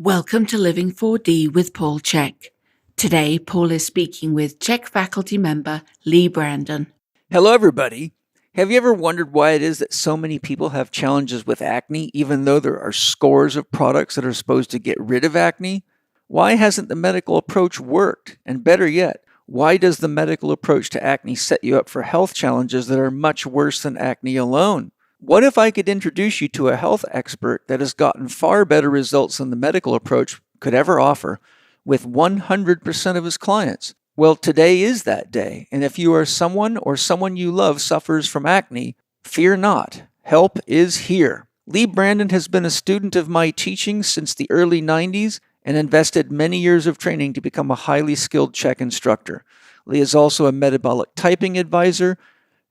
Welcome to Living 4D with Paul CHEK. Today, Paul is speaking with CHEK faculty member Leigh Brandon. Hello, everybody. Have you ever wondered why it is that so many people have challenges with acne, even though there are scores of products that are supposed to get rid of acne? Why hasn't the medical approach worked? And better yet, why does the medical approach to acne set you up for health challenges that are much worse than acne alone? What if I could introduce you to a health expert that has gotten far better results than the medical approach could ever offer with 100% of his clients? Well, today is that day, and if you are someone or someone you love suffers from acne, fear not. Help is here. Leigh Brandon has been a student of my teaching since the early 90s and invested many years of training to become a highly skilled CHEK instructor. Leigh is also a metabolic typing advisor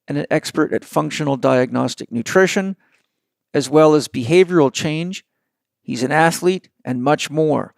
and an expert at functional diagnostic nutrition, as well as behavioral change. He's an athlete and much more.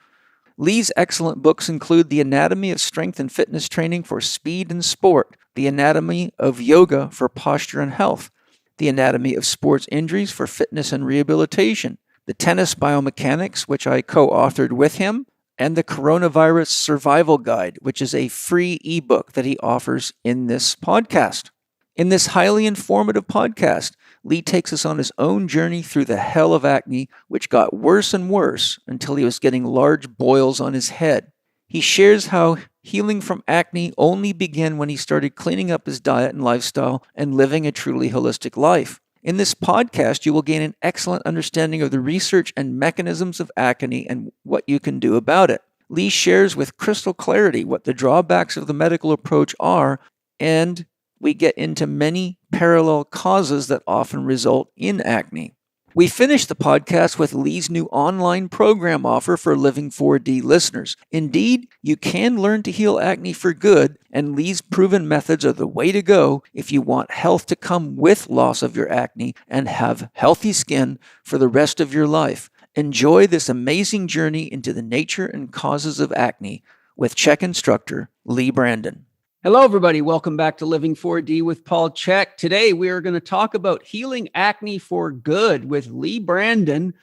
Leigh's excellent books include The Anatomy of Strength and Fitness Training for Speed and Sport, The Anatomy of Yoga for Posture and Health, The Anatomy of Sports Injuries for Fitness and Rehabilitation, The Tennis Biomechanics, which I co-authored with him, and The Coronavirus Survival Guide, which is a free ebook that he offers in this podcast. In this highly informative podcast, Leigh takes us on his own journey through the hell of acne, which got worse and worse until he was getting large boils on his head. He shares how healing from acne only began when he started cleaning up his diet and lifestyle and living a truly holistic life. In this podcast, you will gain an excellent understanding of the research and mechanisms of acne and what you can do about it. Leigh shares with crystal clarity what the drawbacks of the medical approach are, and we get into many parallel causes that often result in acne. We finish the podcast with Leigh's new online program offer for Living 4D listeners. Indeed, you can learn to heal acne for good, and Leigh's proven methods are the way to go if you want health to come with loss of your acne and have healthy skin for the rest of your life. Enjoy this amazing journey into the nature and causes of acne with CHEK instructor Leigh Brandon. Hello, everybody. Welcome back to Living 4D with Paul CHEK. Today, we are going to talk about healing acne for good with Leigh Brandon,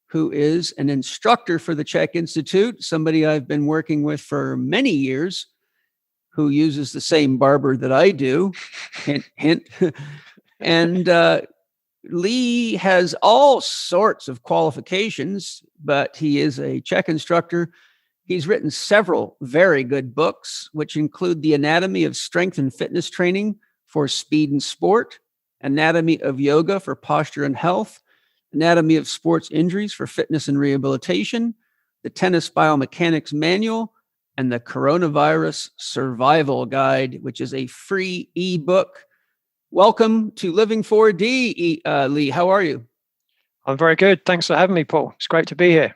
who is an instructor for the CHEK Institute, somebody I've been working with for many years, who uses the same barber that I do. Hint, hint. And Leigh has all sorts of qualifications, but he is a CHEK instructor. He's written several very good books, which include The Anatomy of Strength and Fitness Training for Speed and Sport, Anatomy of Yoga for Posture and Health, Anatomy of Sports Injuries for Fitness and Rehabilitation, The Tennis Biomechanics Manual, and The Coronavirus Survival Guide, which is a free ebook. Welcome to Living 4D, Leigh. How are you? I'm very good. Thanks for having me, Paul. It's great to be here.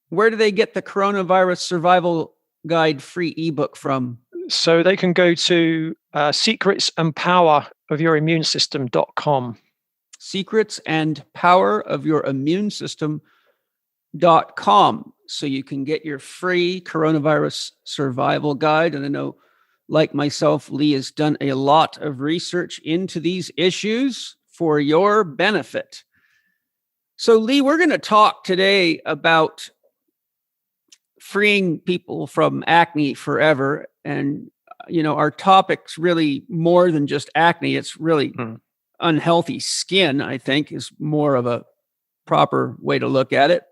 Where do they get the Coronavirus Survival Guide free ebook from? So they can go to secretsandpowerofyourimmune-system.com. secretsandpowerofyourimmune-system.com. So you can get your free Coronavirus Survival Guide. And I know, like myself, Leigh has done a lot of research into these issues for your benefit. So Leigh, we're going to talk today about freeing people from acne forever. And, our topic's really more than just acne. It's really unhealthy skin, I think, is more of a proper way to look at it.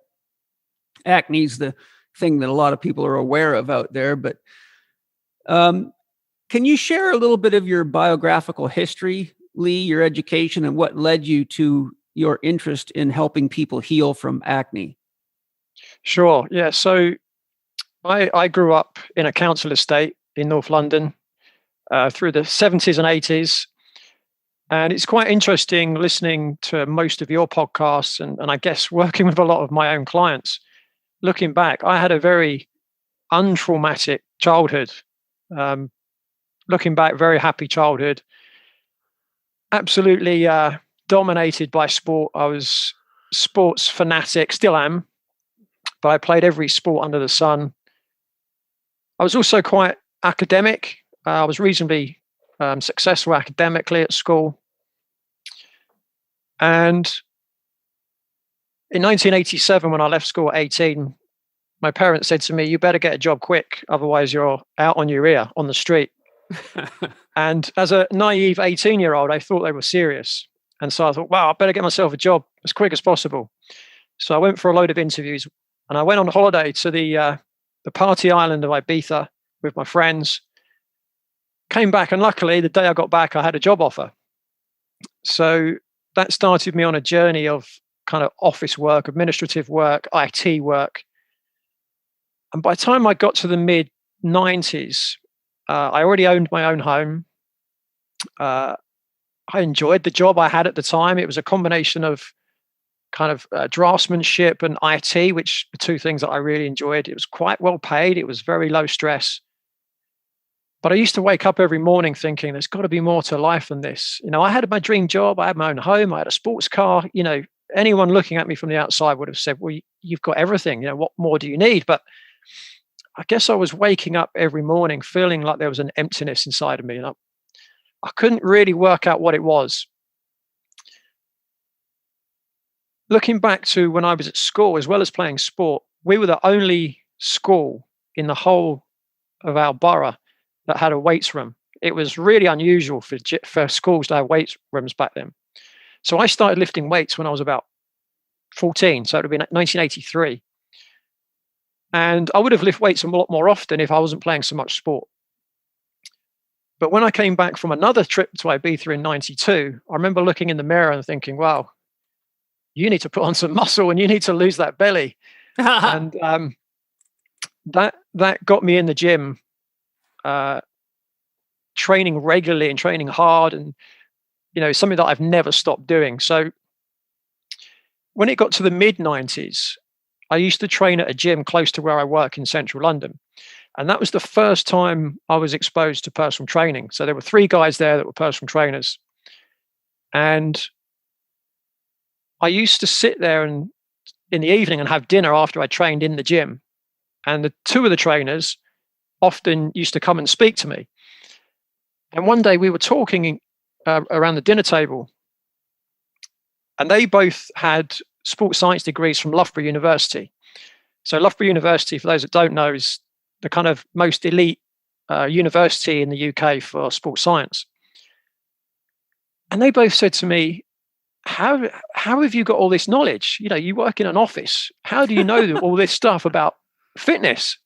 Acne is the thing that a lot of people are aware of out there. But can you share a little bit of your biographical history, Leigh, your education, and what led you to your interest in helping people heal from acne? Sure. Yeah. So I grew up in a council estate in North London through the 70s and 80s. And it's quite interesting listening to most of your podcasts and I guess working with a lot of my own clients. Looking back, I had a very untraumatic childhood. Looking back, very happy childhood. Absolutely dominated by sport. I was sports fanatic, still am, but I played every sport under the sun. I was also quite academic. I was reasonably successful academically at school. And in 1987, when I left school at 18, my parents said to me, "You better get a job quick, otherwise you're out on your ear on the street." And as a naive 18-year-old, I thought they were serious. And so I thought, wow, I better get myself a job as quick as possible. So I went for a load of interviews, and I went on holiday to the party island of Ibiza with my friends. Came back, and luckily, the day I got back, I had a job offer. So that started me on a journey of kind of office work, administrative work, IT work. And by the time I got to the mid-90s, I already owned my own home. I enjoyed the job I had at the time. It was a combination of kind of draftsmanship and IT, which are two things that I really enjoyed. It was quite well paid. It was very low stress. But I used to wake up every morning thinking, there's got to be more to life than this. You know, I had my dream job. I had my own home. I had a sports car. You know, anyone looking at me from the outside would have said, well, you've got everything. You know, what more do you need? But I guess I was waking up every morning feeling like there was an emptiness inside of me. And I couldn't really work out what it was. Looking back to when I was at school, as well as playing sport, we were the only school in the whole of our borough that had a weights room. It was really unusual for schools to have weights rooms back then. So I started lifting weights when I was about 14. So it would have been 1983. And I would have lifted weights a lot more often if I wasn't playing so much sport. But when I came back from another trip to Ibiza in 92, I remember looking in the mirror and thinking, wow, you need to put on some muscle and you need to lose that belly. And that got me in the gym, training regularly and training hard, and you know, something that I've never stopped doing. So when it got to the mid-90s, I used to train at a gym close to where I work in central London. And that was the first time I was exposed to personal training. So there were 3 guys there that were personal trainers. And I used to sit there and in the evening and have dinner after I trained in the gym. And the 2 of the trainers often used to come and speak to me. And one day we were talking around the dinner table, and they both had sports science degrees from Loughborough University. So Loughborough University, for those that don't know, is the kind of most elite university in the UK for sports science. And they both said to me, how have you got all this knowledge? You know, you work in an office. How do you know all this stuff about fitness?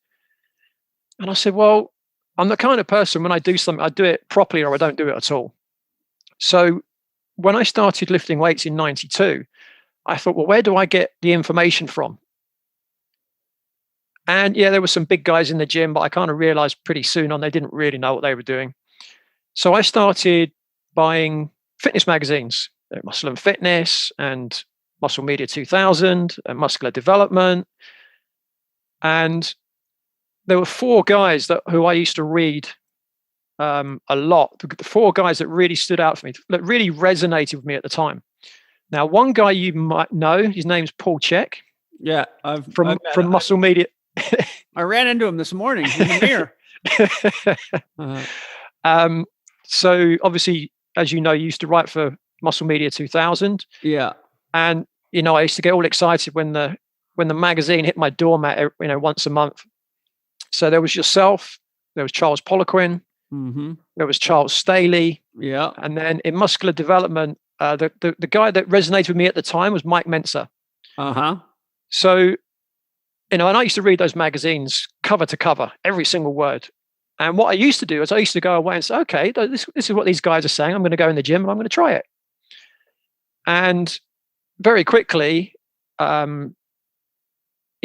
And I said, well, I'm the kind of person, when I do something, I do it properly or I don't do it at all. So when I started lifting weights in 92, I thought, well, where do I get the information from? And yeah, there were some big guys in the gym, but I kind of realized pretty soon on they didn't really know what they were doing. So I started buying fitness magazines, Muscle and Fitness and Muscle Media 2000 and Muscular Development. And there were 4 guys who I used to read a lot. The 4 guys that really stood out for me, that really resonated with me at the time. Now, one guy you might know, his name's Paul CHEK. Yeah, from Muscle Media. I ran into him this morning in the mirror. So obviously, as you know, you used to write for Muscle Media 2000. Yeah, and you know, I used to get all excited when the magazine hit my doormat, you know, once a month. So there was yourself, there was Charles Poliquin, there was Charles Staley, yeah, and then in Muscular Development, the guy that resonated with me at the time was Mike Menser. So, you know, and I used to read those magazines cover to cover, every single word. And what I used to do is I used to go away and say, okay, this is what these guys are saying. I'm going to go in the gym and I'm going to try it. And very quickly, you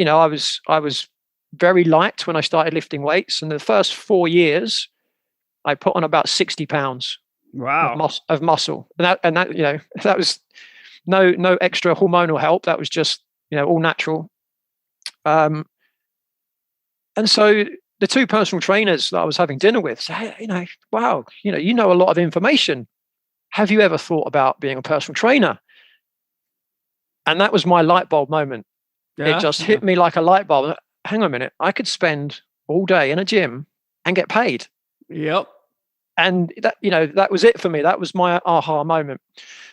know, I was very light when I started lifting weights. And the first 4 years, I put on about 60 pounds. Wow. Of muscle. And that, you know, that was no extra hormonal help. That was just, you know, all natural. And so the 2 personal trainers that I was having dinner with said, hey, you know, wow, you know a lot of information. Have you ever thought about being a personal trainer? And that was my light bulb moment. Yeah, it just hit me like a light bulb. Hang on a minute. I could spend all day in a gym and get paid. Yep. And that, that was it for me. That was my aha moment.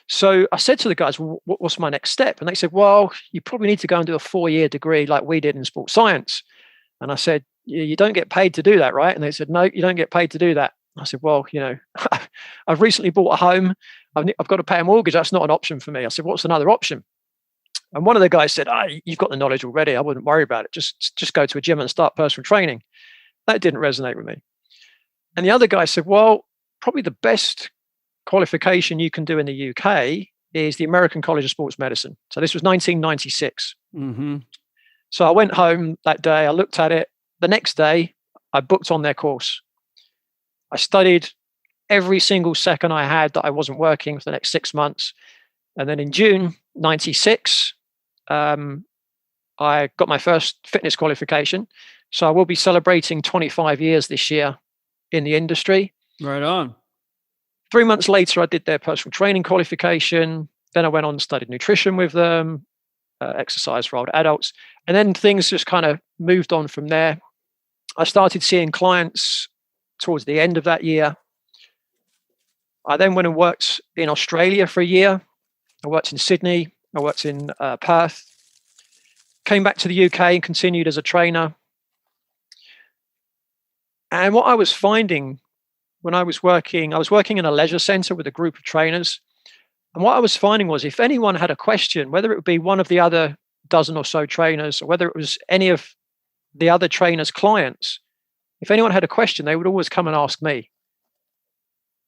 So I said to the guys, well, what's my next step? And they said, well, you probably need to go and do a 4-year degree like we did in sports science. And I said, you don't get paid to do that, right? And they said, no, you don't get paid to do that. I said, well, I've recently bought a home. I've got to pay a mortgage. That's not an option for me. I said, what's another option? And one of the guys said, you've got the knowledge already. I wouldn't worry about it. Just go to a gym and start personal training. That didn't resonate with me. And the other guy said, well, probably the best qualification you can do in the UK is the American College of Sports Medicine. So this was 1996. Mm-hmm. So I went home that day. I looked at it. The next day, I booked on their course. I studied every single second I had that I wasn't working for the next 6 months. And then in June 96, I got my first fitness qualification. So I will be celebrating 25 years this year in the industry. Right on. 3 months later, I did their personal training qualification. Then I went on and studied nutrition with them, exercise for older adults. And then things just kind of moved on from there. I started seeing clients towards the end of that year. I then went and worked in Australia for a year. I worked in Sydney. I worked in Perth. Came back to the UK and continued as a trainer. And what I was finding when I was working in a leisure center with a group of trainers. And what I was finding was if anyone had a question, whether it would be one of the other dozen or so trainers, or whether it was any of the other trainers' clients, if anyone had a question, they would always come and ask me.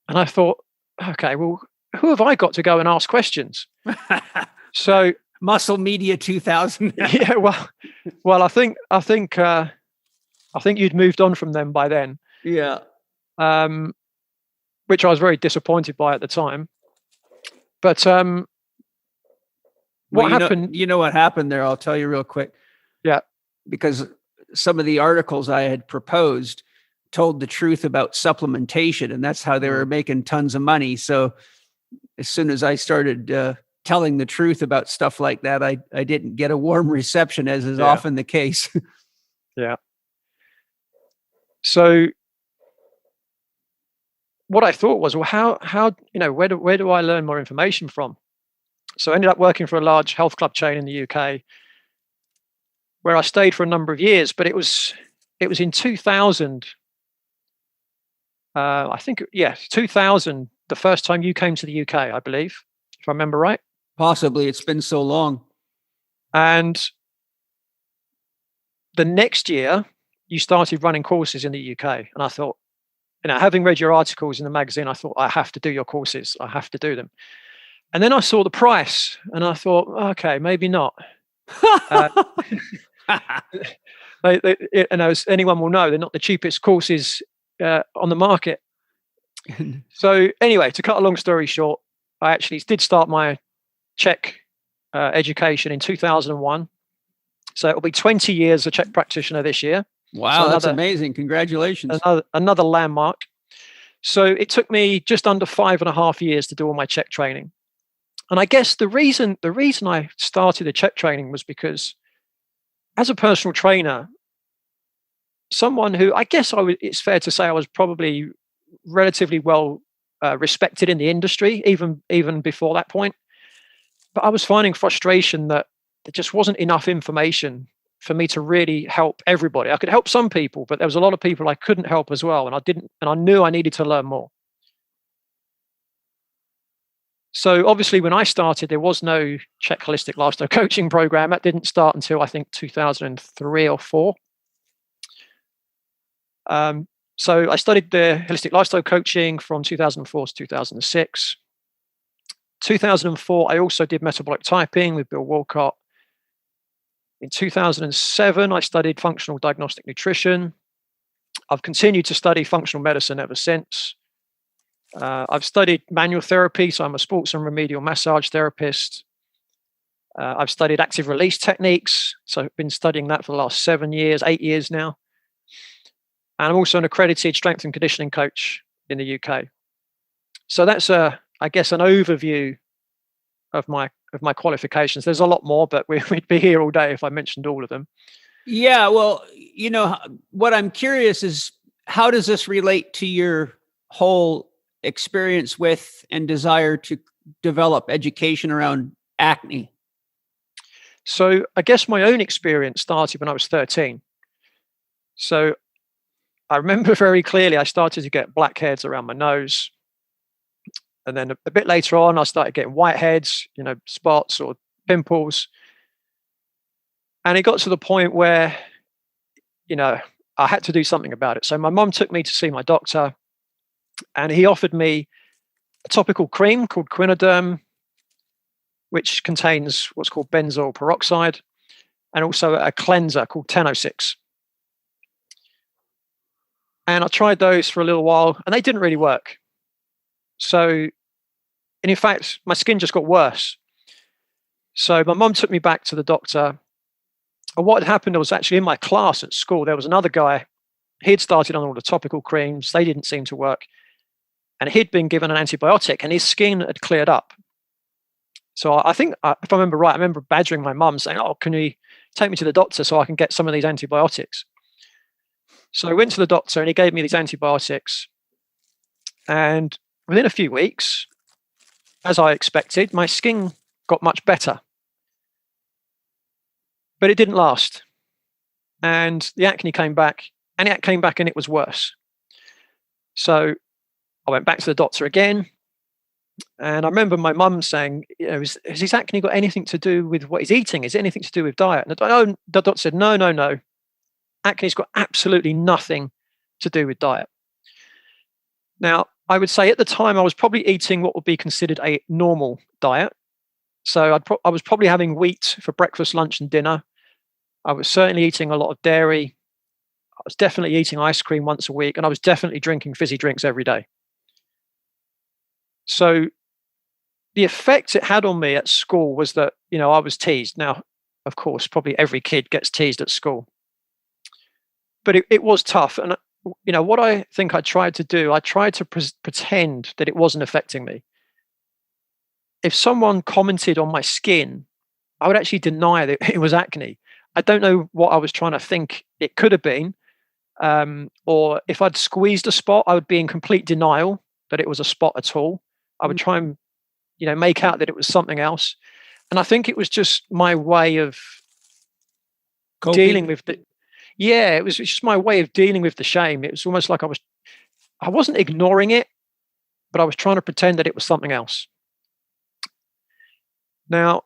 And I thought, okay, well, who have I got to go and ask questions? So Muscle Media 2000. yeah, well, I think you'd moved on from them by then. Yeah. Which I was very disappointed by at the time. But what happened? You know what happened there? I'll tell you real quick. Yeah. Because some of the articles I had proposed told the truth about supplementation, and that's how they were making tons of money. So as soon as I started telling the truth about stuff like that, I didn't get a warm reception, as is often the case. Yeah. So what I thought was, well, how where do I learn more information from? So I ended up working for a large health club chain in the UK, where I stayed for a number of years. But it was in 2000. I think 2000, the first time you came to the UK, I believe, if I remember right. Possibly, it's been so long. And the next year, you started running courses in the UK, and I thought, having read your articles in the magazine, I thought, I have to do your courses. I have to do them. And then I saw the price, and I thought, okay, maybe not. And as anyone will know, they're not the cheapest courses on the market. So anyway, to cut a long story short, I actually did start my CHEK education in 2001. So it'll be 20 years a CHEK practitioner this year. Wow, so that's amazing. Congratulations. Another landmark. So it took me just under 5.5 years to do all my CHEK training. And I guess the reason I started the CHEK training was because as a personal trainer, someone who I guess it's fair to say I was probably relatively well respected in the industry, even before that point. But I was finding frustration that there just wasn't enough information for me to really help everybody. I could help some people, but there was a lot of people I couldn't help as well. And I knew I needed to learn more. So obviously when I started, there was no CHEK Holistic Lifestyle Coaching program. That didn't start until I think 2003 or 4. So I studied the Holistic Lifestyle Coaching from 2004 to 2006. 2004, I also did metabolic typing with Bill Walcott. In 2007, I studied functional diagnostic nutrition. I've continued to study functional medicine ever since. I've studied manual therapy, so I'm a sports and remedial massage therapist. I've studied active release techniques, so I've been studying that for the last 8 years now. And I'm also an accredited strength and conditioning coach in the UK. So that's, I guess, an overview of my qualifications. There's a lot more, but we'd be here all day if I mentioned all of them. Yeah, well, what I'm curious is, how does this relate to your whole experience with and desire to develop education around acne? So I guess my own experience started when I was 13. So I remember very clearly I started to get blackheads around my nose. And then a bit later on, I started getting whiteheads, spots or pimples. And it got to the point where, I had to do something about it. So my mum took me to see my doctor, and he offered me a topical cream called Quinoderm, which contains what's called benzoyl peroxide, and also a cleanser called 1006. And I tried those for a little while, and they didn't really work. So, and in fact, my skin just got worse. So my mum took me back to the doctor. And what had happened was actually in my class at school, there was another guy. He'd started on all the topical creams. They didn't seem to work. And he'd been given an antibiotic, and his skin had cleared up. So I think, if I remember right, I remember badgering my mum saying, "Oh, can you take me to the doctor so I can get some of these antibiotics?" So I went to the doctor, and he gave me these antibiotics. And within a few weeks, as I expected, my skin got much better. But it didn't last. And the acne came back, and it was worse. So I went back to the doctor again. And I remember my mum saying, has his acne got anything to do with what he's eating? Is it anything to do with diet? And the doctor said, no. Acne's got absolutely nothing to do with diet. Now, I would say at the time I was probably eating what would be considered a normal diet. So I was probably having wheat for breakfast, lunch, and dinner. I was certainly eating a lot of dairy. I was definitely eating ice cream once a week, and I was definitely drinking fizzy drinks every day. So the effect it had on me at school was that, I was teased. Now, of course, probably every kid gets teased at school. But it was tough. And, what I think I tried to do, I tried to pretend that it wasn't affecting me. If someone commented on my skin, I would actually deny that it was acne. I don't know what I was trying to think it could have been. Or if I'd squeezed a spot, I would be in complete denial that it was a spot at all. I would try and, make out that it was something else. And I think it was just my way of dealing with it. Yeah, it was just my way of dealing with the shame. It was almost like I wasn't ignoring it, but I was trying to pretend that it was something else. Now,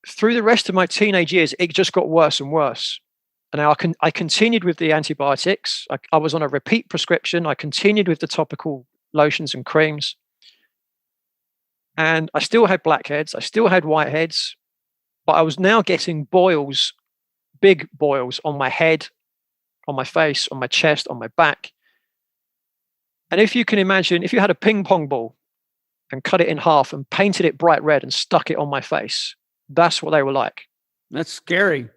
through the rest of my teenage years, it just got worse and worse. And now I continued with the antibiotics. I was on a repeat prescription. I continued with the topical lotions and creams. And I still had blackheads. I still had whiteheads. But I was now getting boils, big boils on my head, on my face, on my chest, on my back. And if you can imagine, if you had a ping pong ball and cut it in half and painted it bright red and stuck it on my face, that's what they were like. That's scary.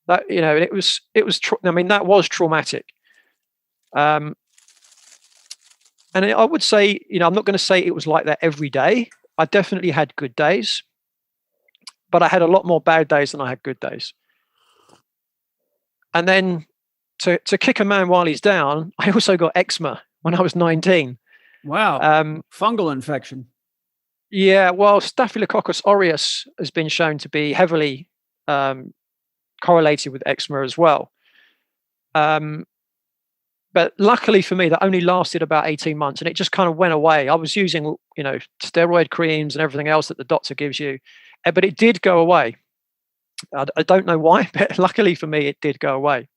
That, it was that was traumatic. And I would say, I'm not going to say it was like that every day. I definitely had good days, but I had a lot more bad days than I had good days. And then to kick a man while he's down, I also got eczema when I was 19. Wow. Fungal infection. Yeah, well, Staphylococcus aureus has been shown to be heavily correlated with eczema as well. But luckily for me, that only lasted about 18 months and it just kind of went away. I was using, steroid creams and everything else that the doctor gives you, but it did go away. I don't know why, but luckily for me, it did go away.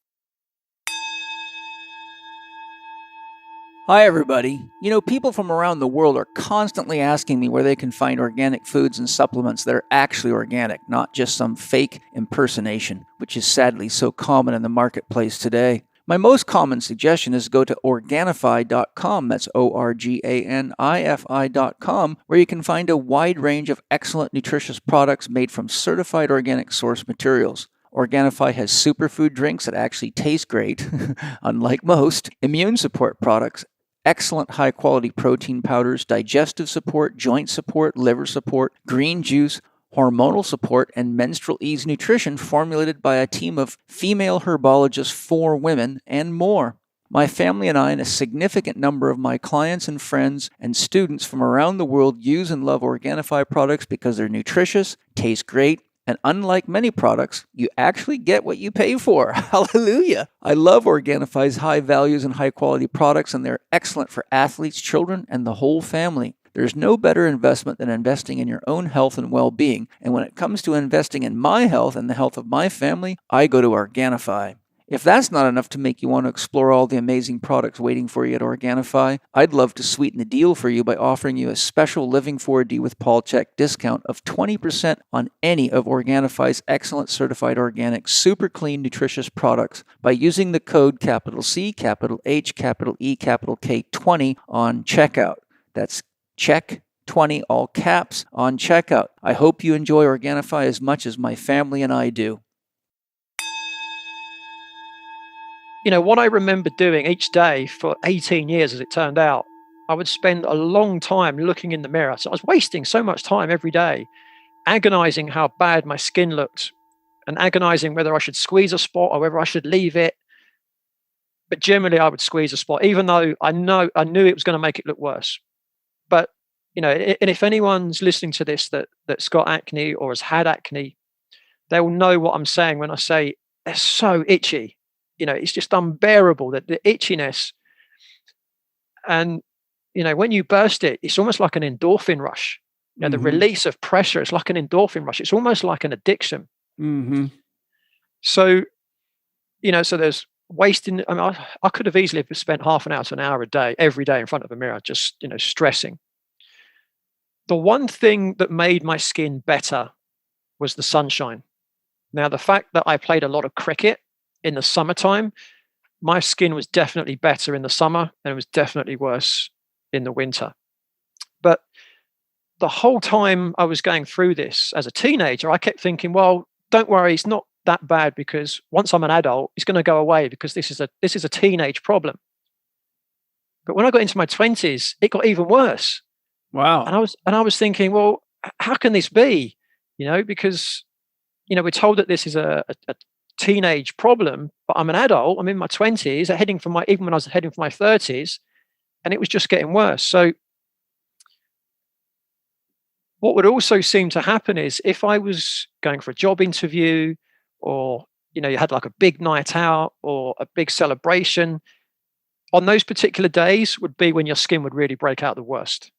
Hi, everybody. People from around the world are constantly asking me where they can find organic foods and supplements that are actually organic, not just some fake impersonation, which is sadly so common in the marketplace today. My most common suggestion is go to Organifi.com, that's Organifi.com, where you can find a wide range of excellent nutritious products made from certified organic source materials. Organifi has superfood drinks that actually taste great, unlike most, immune support products, excellent high-quality protein powders, digestive support, joint support, liver support, green juice, hormonal support, and menstrual ease nutrition formulated by a team of female herbologists for women, and more. My family and I and a significant number of my clients and friends and students from around the world use and love Organifi products because they're nutritious, taste great, and unlike many products, you actually get what you pay for. Hallelujah! I love Organifi's high values and high quality products, and they're excellent for athletes, children, and the whole family. There's no better investment than investing in your own health and well-being, and when it comes to investing in my health and the health of my family, I go to Organifi. If that's not enough to make you want to explore all the amazing products waiting for you at Organifi, I'd love to sweeten the deal for you by offering you a special Living 4D with Paul CHEK discount of 20% on any of Organifi's excellent certified organic, super clean, nutritious products by using the code capital C, capital H, capital E, capital K 20 on checkout. That's CHEK 20, all caps, on checkout. I hope you enjoy Organifi as much as my family and I do. What I remember doing each day for 18 years, as it turned out, I would spend a long time looking in the mirror. So I was wasting so much time every day, agonizing how bad my skin looked and agonizing whether I should squeeze a spot or whether I should leave it. But generally, I would squeeze a spot, even though I knew it was going to make it look worse. But, and if anyone's listening to this that's got acne or has had acne, they will know what I'm saying when I say they're so itchy. It's just unbearable, that the itchiness. And, when you burst it, it's almost like an endorphin rush. The release of pressure, it's like an endorphin rush. It's almost like an addiction. Mm-hmm. So, so there's wasting. I mean, I could have easily spent half an hour to an hour a day, every day in front of a mirror, just, stressing. The one thing that made my skin better was the sunshine. Now, the fact that I played a lot of cricket in the summertime, my skin was definitely better in the summer and it was definitely worse in the winter. But the whole time I was going through this as a teenager, I kept thinking, well, don't worry, it's not that bad, because once I'm an adult, it's going to go away, because this is a teenage problem. But when I got into my 20s, it got even worse. Wow. And I was thinking, well, how can this be? Because we're told that this is a teenage problem, but I'm an adult. I'm in my 20s, even when I was heading for my 30s, and it was just getting worse. So what would also seem to happen is, if I was going for a job interview, or you had like a big night out or a big celebration, on those particular days would be when your skin would really break out the worst.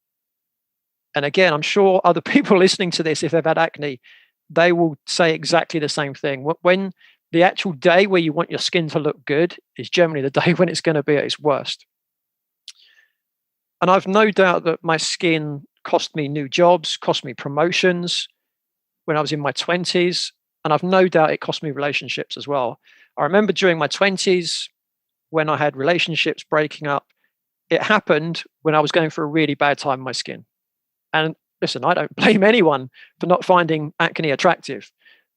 And again, I'm sure other people listening to this, if they've had acne, they will say exactly the same thing. When the actual day where you want your skin to look good is generally the day when it's going to be at its worst. And I've no doubt that my skin cost me new jobs, cost me promotions when I was in my 20s. And I've no doubt it cost me relationships as well. I remember during my 20s, when I had relationships breaking up, it happened when I was going through a really bad time with my skin. And listen, I don't blame anyone for not finding acne attractive.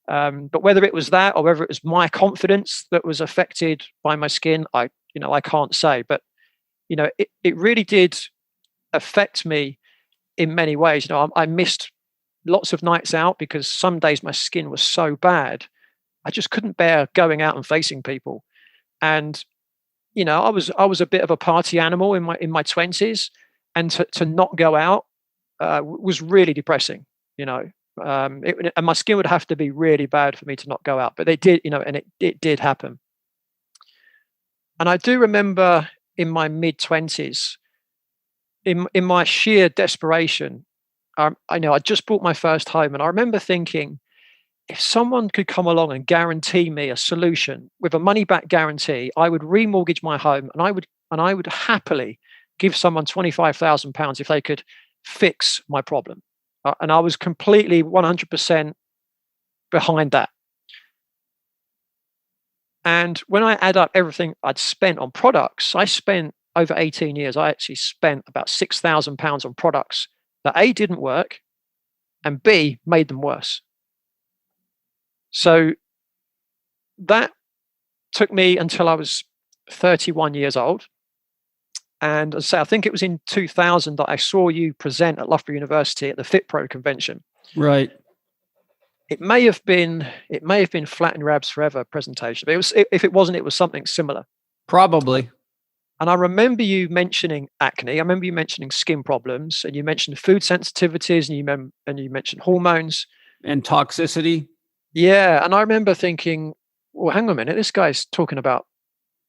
But whether it was that or whether it was my confidence that was affected by my skin, I can't say. But it really did affect me in many ways. I missed lots of nights out because some days my skin was so bad, I just couldn't bear going out and facing people. And I was a bit of a party animal in my 20s, and to not go out was really depressing. And my skin would have to be really bad for me to not go out, but they did, and it did happen. And I do remember in my mid-20s, in my sheer desperation, I just bought my first home, and I remember thinking, if someone could come along and guarantee me a solution with a money-back guarantee, I would remortgage my home, and I would happily give someone £25,000 if they could fix my problem. And I was completely 100% behind that. And when I add up everything I'd spent on products, I spent over 18 years, I actually spent about £6,000 on products that A, didn't work, and B, made them worse. So that took me until I was 31 years old. And as I say, I think it was in 2000 that I saw you present at Loughborough University at the FitPro convention. Right. It may have been Flatten Your Abs Forever presentation. But if it wasn't, it was something similar. Probably. And I remember you mentioning acne. I remember you mentioning skin problems, and you mentioned food sensitivities, and you mentioned hormones and toxicity. Yeah, and I remember thinking, well, hang on a minute, this guy's talking about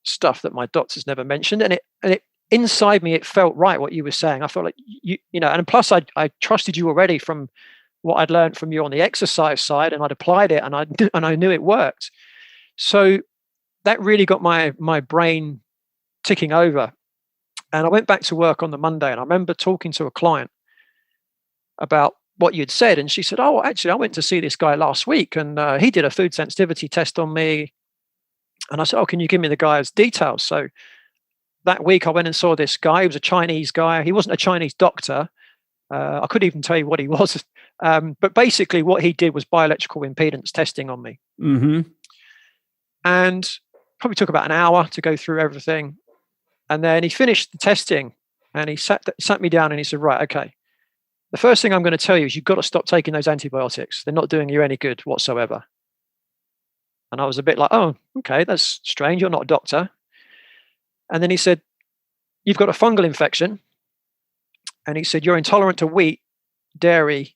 stuff that my doctor's never mentioned, and it inside me it felt right what you were saying. I felt like you know, and plus I trusted you already from what I'd learned from you on the exercise side, and I'd applied it, and I knew it worked. So that really got my brain ticking over. And I went back to work on the Monday, and I remember talking to a client about what you'd said, and she said, "Oh, actually, I went to see this guy last week, and he did a food sensitivity test on me." And I said, "Oh, can you give me the guy's details?" So that week, I went and saw this guy. He was a Chinese guy. He wasn't a Chinese doctor. I couldn't even tell you what he was, but basically, what he did was bioelectrical impedance testing on me, and probably took about an hour to go through everything. And then he finished the testing, and he sat me down, and he said, "Right, okay. The first thing I'm going to tell you is you've got to stop taking those antibiotics. They're not doing you any good whatsoever." And I was a bit like, "Oh, okay, that's strange. You're not a doctor." And then he said, "You've got a fungal infection." And he said, "You're intolerant to wheat, dairy,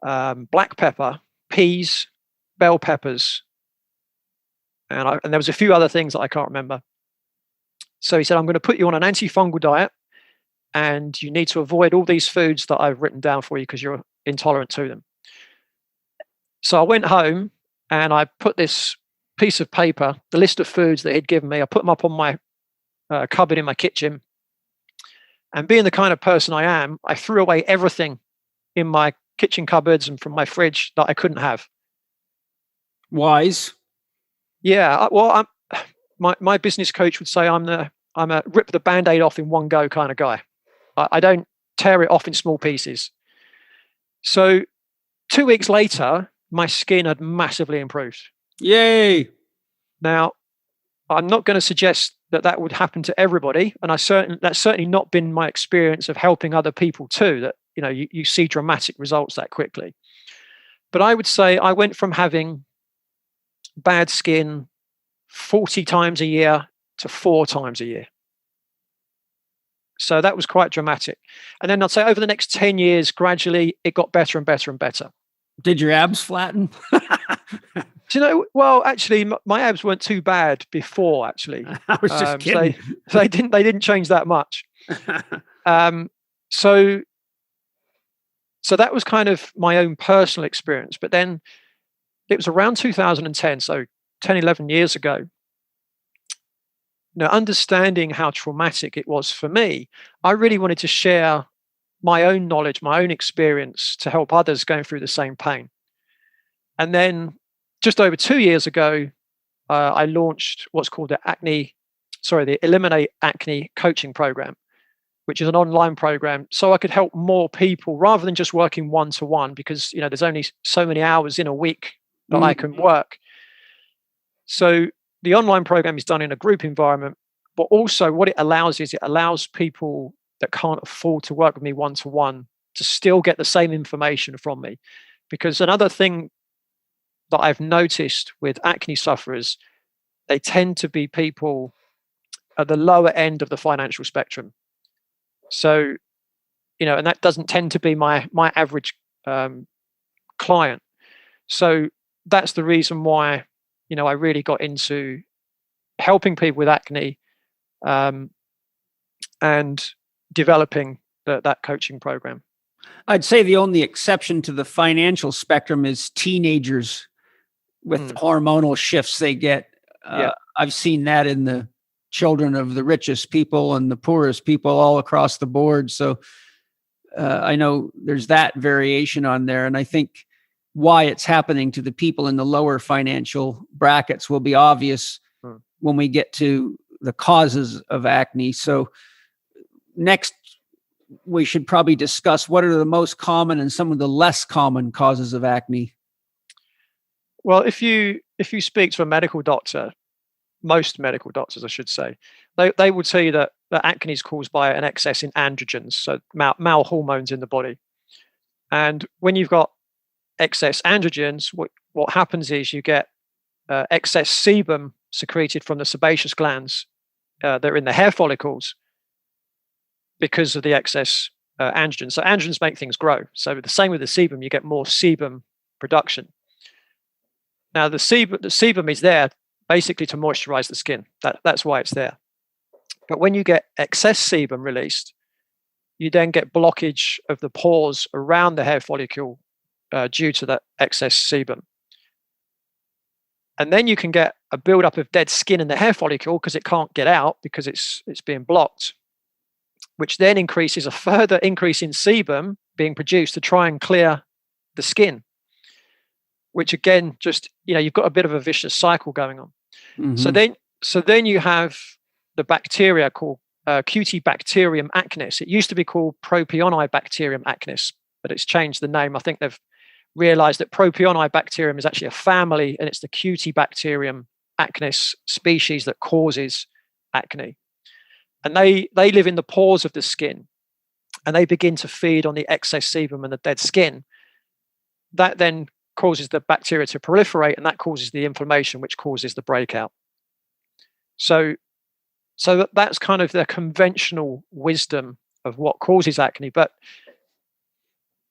black pepper, peas, bell peppers." And there was a few other things that I can't remember. So he said, "I'm going to put you on an antifungal diet, and you need to avoid all these foods that I've written down for you because you're intolerant to them." So I went home and I put this piece of paper, the list of foods that he'd given me, I put them up on my cupboard in my kitchen. And being the kind of person I am, I threw away everything in my kitchen cupboards and from my fridge that I couldn't have. Wise. Yeah, well, my business coach would say I'm a rip the Band-Aid off in one go kind of guy. I don't tear it off in small pieces. So 2 weeks later, my skin had massively improved. Yay! Now, I'm not going to suggest that would happen to everybody, and that's certainly not been my experience of helping other people too. That you see dramatic results that quickly. But I would say I went from having bad skin 40 times a year to 4 times a year. So that was quite dramatic. And then I'd say over the next 10 years, gradually it got better and better and better. Did your abs flatten? Well, actually, my abs weren't too bad before, actually. I was just kidding. So they didn't change that much. So that was kind of my own personal experience. But then it was around 2010, so 10, 11 years ago. Understanding how traumatic it was for me, I really wanted to share my own knowledge, my own experience to help others going through the same pain. And then just over 2 years ago, I launched what's called the Eliminate Acne coaching program, which is an online program. So I could help more people rather than just working one-to-one, because there's only so many hours in a week that I can work. So the online program is done in a group environment, but also what it allows people that can't afford to work with me one-to-one to still get the same information from me. Because another thing that I've noticed with acne sufferers, they tend to be people at the lower end of the financial spectrum. So, and that doesn't tend to be my average client. So that's the reason why, I really got into helping people with acne and developing that coaching program. I'd say the only exception to the financial spectrum is teenagers with hormonal shifts they get. I've seen that in the children of the richest people and the poorest people all across the board. So I know there's that variation on there. And I think why it's happening to the people in the lower financial brackets will be obvious when we get to the causes of acne. So next, we should probably discuss what are the most common and some of the less common causes of acne. Well, if you speak to a medical doctor, most medical doctors, I should say, they would tell you that acne is caused by an excess in androgens, so male hormones in the body. And when you've got excess androgens, what happens is you get excess sebum secreted from the sebaceous glands that are in the hair follicles because of the excess androgen. So androgens make things grow. So the same with the sebum, you get more sebum production. Now the sebum is there basically to moisturize the skin. That's why it's there. But when you get excess sebum released, you then get blockage of the pores around the hair follicle due to that excess sebum. And then you can get a buildup of dead skin in the hair follicle because it can't get out because it's being blocked, which then increases a further increase in sebum being produced to try and clear the skin, which again, just, you've got a bit of a vicious cycle going on. Mm-hmm. So then you have the bacteria called Cutibacterium acnes. It used to be called Propionibacterium acnes, but it's changed the name. I think they've realized that Propionibacterium is actually a family, and it's the Cutibacterium acnes species that causes acne. And they live in the pores of the skin, and they begin to feed on the excess sebum and the dead skin. That then causes the bacteria to proliferate, and that causes the inflammation, which causes the breakout. So that's kind of the conventional wisdom of what causes acne. But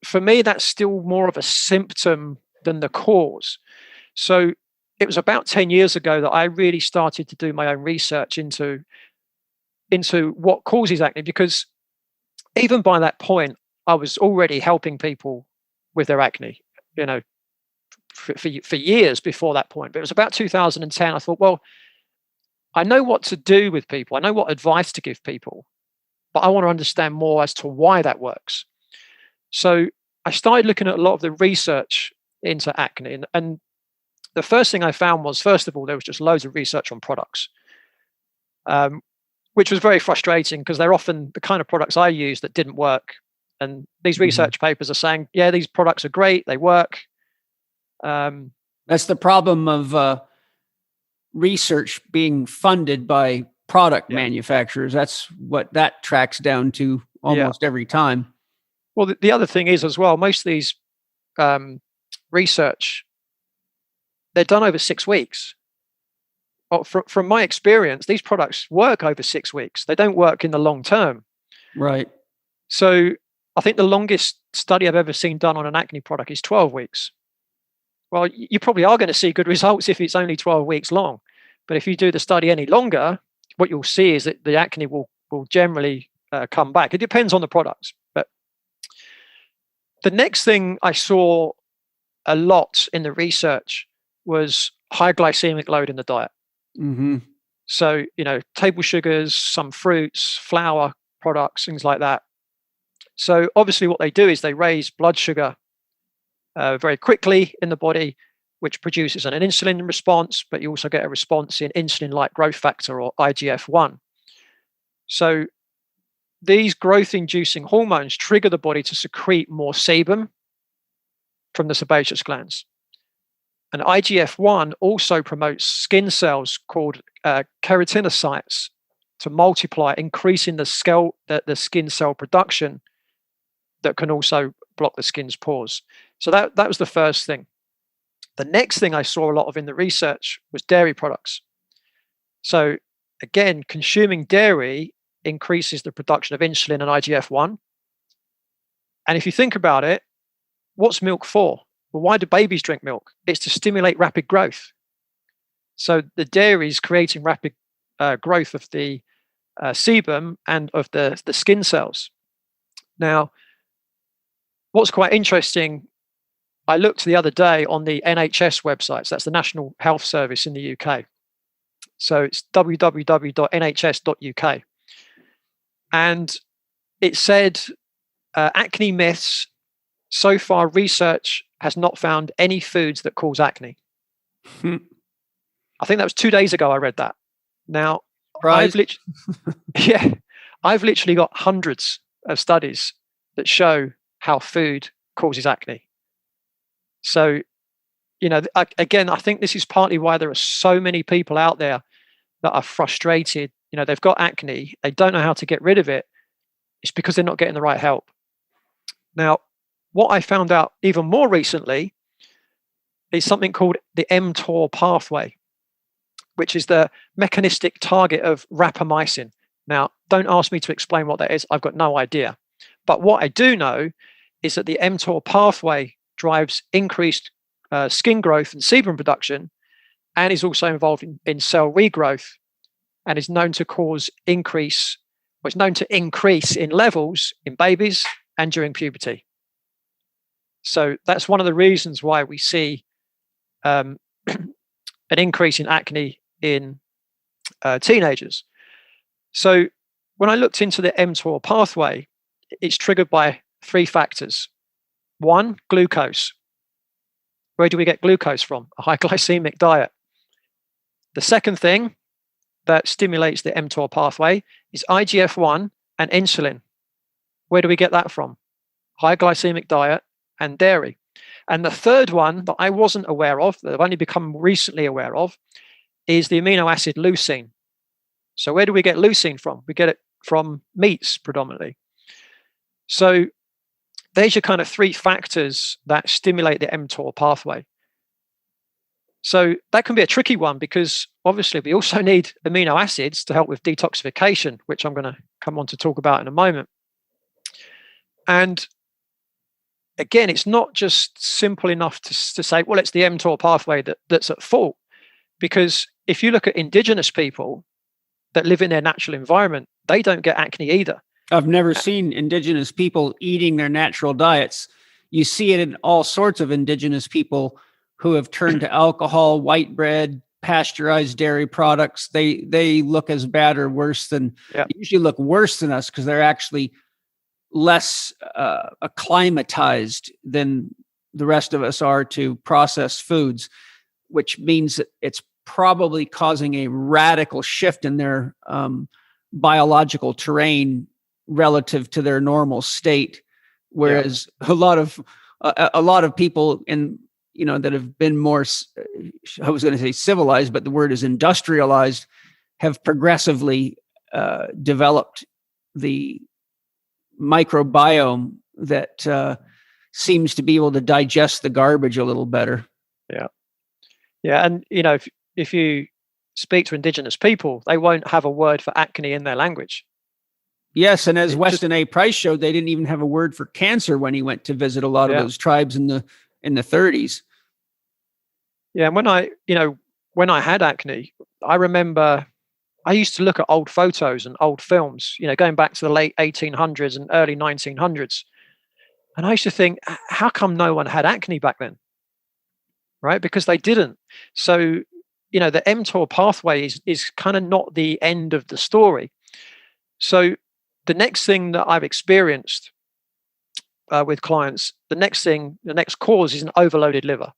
for me, that's still more of a symptom than the cause. So it was about 10 years ago that I really started to do my own research into what causes acne, because even by that point, I was already helping people with their acne, for years before that point. But it was about 2010. I thought, well, I know what to do with people. I know what advice to give people, but I want to understand more as to why that works. So I started looking at a lot of the research into acne. And the first thing I found was, first of all, there was just loads of research on products, which was very frustrating because they're often the kind of products I use that didn't work. And these research papers are saying, yeah, these products are great, they work. That's the problem of research being funded by product manufacturers. That's what that tracks down to almost every time. Well, the other thing is as well, most of these research, they're done over 6 weeks. Well, from my experience, these products work over 6 weeks. They don't work in the long term. Right. So I think the longest study I've ever seen done on an acne product is 12 weeks. Well, you probably are going to see good results if it's only 12 weeks long. But if you do the study any longer, what you'll see is that the acne will generally come back. It depends on the products. But the next thing I saw a lot in the research was high glycemic load in the diet. Mm-hmm. So, table sugars, some fruits, flour products, things like that. So obviously what they do is they raise blood sugar very quickly in the body, which produces an insulin response, but you also get a response in insulin-like growth factor, or IGF-1. So these growth-inducing hormones trigger the body to secrete more sebum from the sebaceous glands. And IGF-1 also promotes skin cells called keratinocytes to multiply, increasing the skin cell production that can also block the skin's pores. So that was the first thing. The next thing I saw a lot of in the research was dairy products. So again, consuming dairy increases the production of insulin and IGF-1. And if you think about it, what's milk for? Well, why do babies drink milk? It's to stimulate rapid growth. So the dairy is creating rapid growth of the sebum and of the skin cells. Now, what's quite interesting, I looked the other day on the NHS websites. That's the National Health Service in the UK. So it's www.nhs.uk. And it said, acne myths. So far, research has not found any foods that cause acne. I think that was 2 days ago I read that. Now, I've literally got hundreds of studies that show how food causes acne. So, again, I think this is partly why there are so many people out there that are frustrated. They've got acne, they don't know how to get rid of it. It's because they're not getting the right help. Now, what I found out even more recently is something called the mTOR pathway. which is the mechanistic target of rapamycin. Now, don't ask me to explain what that is. I've got no idea. But what I do know is that the mTOR pathway drives increased skin growth and sebum production, and is also involved in cell regrowth, and is known to increase in levels in babies and during puberty. So that's one of the reasons why we see an increase in acne in teenagers. So when I looked into the mTOR pathway, it's triggered by 3 factors. 1, glucose. Where do we get glucose from? A high glycemic diet. The second thing that stimulates the mTOR pathway is IGF-1 and insulin. Where do we get that from? High glycemic diet and dairy. And the third one that I wasn't aware of, that I've only become recently aware of, is the amino acid leucine. So where do we get leucine from? We get it from meats predominantly. So there's your kind of 3 factors that stimulate the mTOR pathway. So that can be a tricky one, because obviously we also need amino acids to help with detoxification, which I'm going to come on to talk about in a moment. And again, it's not just simple enough to say, well, it's the mTOR pathway that's at fault. Because if you look at indigenous people that live in their natural environment, they don't get acne either. I've never seen indigenous people eating their natural diets. You see it in all sorts of indigenous people who have turned to alcohol, white bread, pasteurized dairy products. They look as bad or worse than, usually look worse than us, because they're actually less acclimatized than the rest of us are to processed foods, which means that it's probably causing a radical shift in their biological terrain relative to their normal state. Whereas a lot of people that have been more, I was going to say civilized, but the word is industrialized, have progressively developed the microbiome that seems to be able to digest the garbage a little better. Yeah. And, if you speak to indigenous people, they won't have a word for acne in their language. Yes. And as Weston A. Price showed, they didn't even have a word for cancer when he went to visit a lot of those tribes in the 30s. Yeah. And when I had acne, I remember I used to look at old photos and old films, going back to the late 1800s and early 1900s. And I used to think, how come no one had acne back then? Right? Because they didn't. So, the mTOR pathway is kind of not the end of the story. So the next thing that I've experienced with clients, the next cause is an overloaded liver.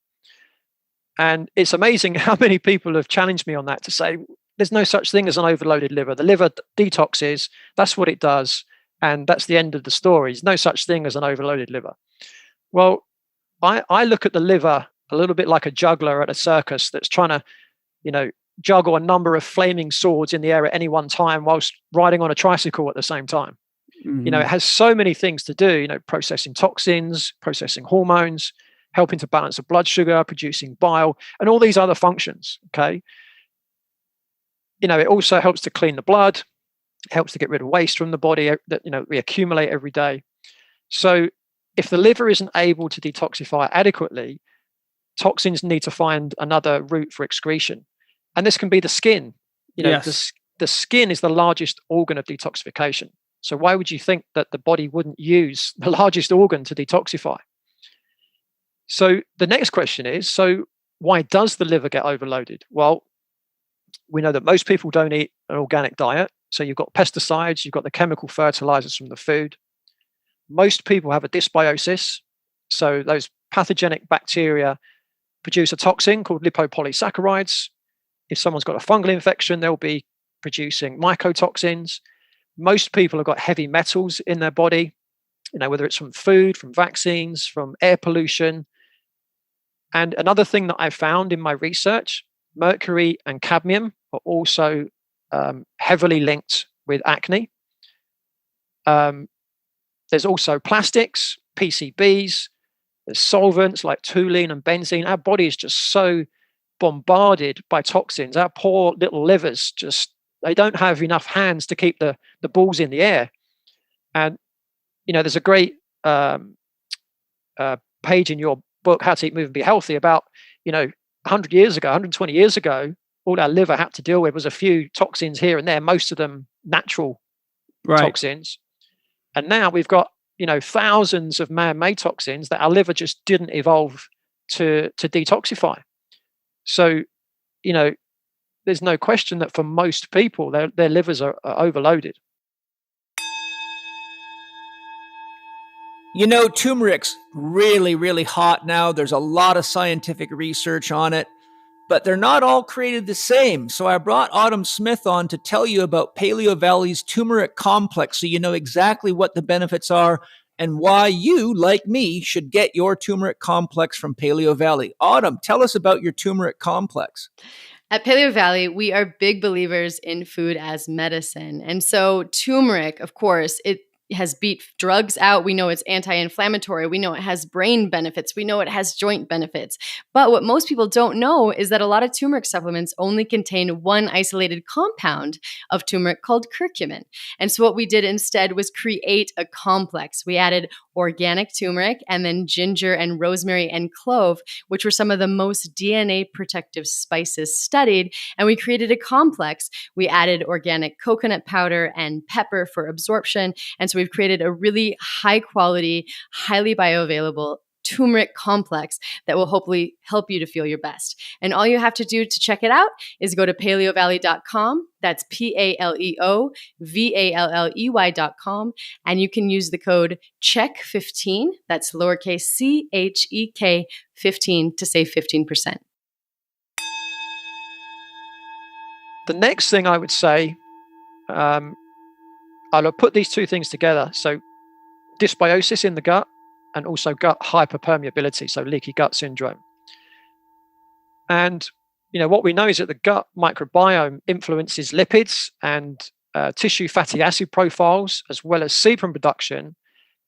And it's amazing how many people have challenged me on that, to say, there's no such thing as an overloaded liver. The liver detoxes, that's what it does. And that's the end of the story. There's no such thing as an overloaded liver. Well, I look at the liver a little bit like a juggler at a circus that's trying to, juggle a number of flaming swords in the air at any one time whilst riding on a tricycle at the same time. Mm-hmm. It has so many things to do, processing toxins, processing hormones, helping to balance the blood sugar, producing bile, and all these other functions. Okay. It also helps to clean the blood, helps to get rid of waste from the body that, we accumulate every day. So if the liver isn't able to detoxify adequately, toxins need to find another route for excretion. And this can be the skin. Yes. The skin is the largest organ of detoxification. So why would you think that the body wouldn't use the largest organ to detoxify? So the next question is, so why does the liver get overloaded? Well, we know that most people don't eat an organic diet. So you've got pesticides, you've got the chemical fertilizers from the food. Most people have a dysbiosis. So those pathogenic bacteria produce a toxin called lipopolysaccharides. If someone's got a fungal infection, they'll be producing mycotoxins. Most people have got heavy metals in their body, whether it's from food, from vaccines, from air pollution. And another thing that I found in my research, mercury and cadmium are also heavily linked with acne. There's also plastics, PCBs, there's solvents like toluene and benzene. Our body is just so bombarded by toxins. Our poor little livers they don't have enough hands to keep the balls in the air. And there's a great page in your book, How to Eat, Move, and Be Healthy, about 100 years ago, 120 years ago, all our liver had to deal with was a few toxins here and there, most of them natural toxins. And now we've got thousands of man-made toxins that our liver just didn't evolve to detoxify. So there's no question that for most people their livers are overloaded. Tumeric's really, really hot now. There's a lot of scientific research on it, but they're not all created the same. So I brought Autumn Smith on to tell you about Paleo Valley's Tumeric Complex so you know exactly what the benefits are and why you, like me, should get your Tumeric Complex from Paleo Valley. Autumn, tell us about your Tumeric Complex. At Paleo Valley, we are big believers in food as medicine. And so turmeric, of course, it has beat drugs out. We know it's anti-inflammatory. We know it has brain benefits. We know it has joint benefits. But what most people don't know is that a lot of turmeric supplements only contain one isolated compound of turmeric called curcumin. And so what we did instead was create a complex. We added organic turmeric and then ginger and rosemary and clove, which were some of the most DNA protective spices studied. And we created a complex. We added organic coconut powder and pepper for absorption. And so we've created a really high quality, highly bioavailable turmeric complex that will hopefully help you to feel your best. And all you have to do to check it out is go to paleovalley.com. That's PALEOVALLEY.com. And you can use the code CHEK15, that's lowercase CHEK 15, to save 15%. The next thing I would say, I'll put these two things together. So dysbiosis in the gut and also gut hyperpermeability, so leaky gut syndrome. And what we know is that the gut microbiome influences lipids and tissue fatty acid profiles, as well as sebum production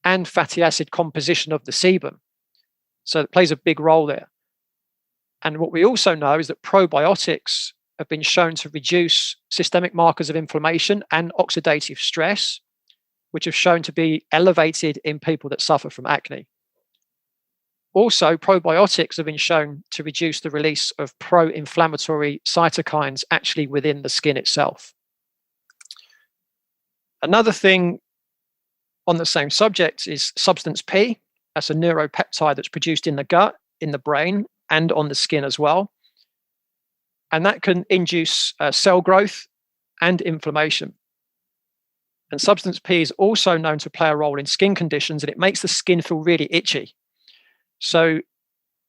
and fatty acid composition of the sebum. So it plays a big role there. And what we also know is that probiotics have been shown to reduce systemic markers of inflammation and oxidative stress, which have shown to be elevated in people that suffer from acne. Also, probiotics have been shown to reduce the release of pro-inflammatory cytokines actually within the skin itself. Another thing on the same subject is substance P. That's a neuropeptide that's produced in the gut, in the brain, and on the skin as well. And that can induce cell growth and inflammation. And substance P is also known to play a role in skin conditions, and it makes the skin feel really itchy. So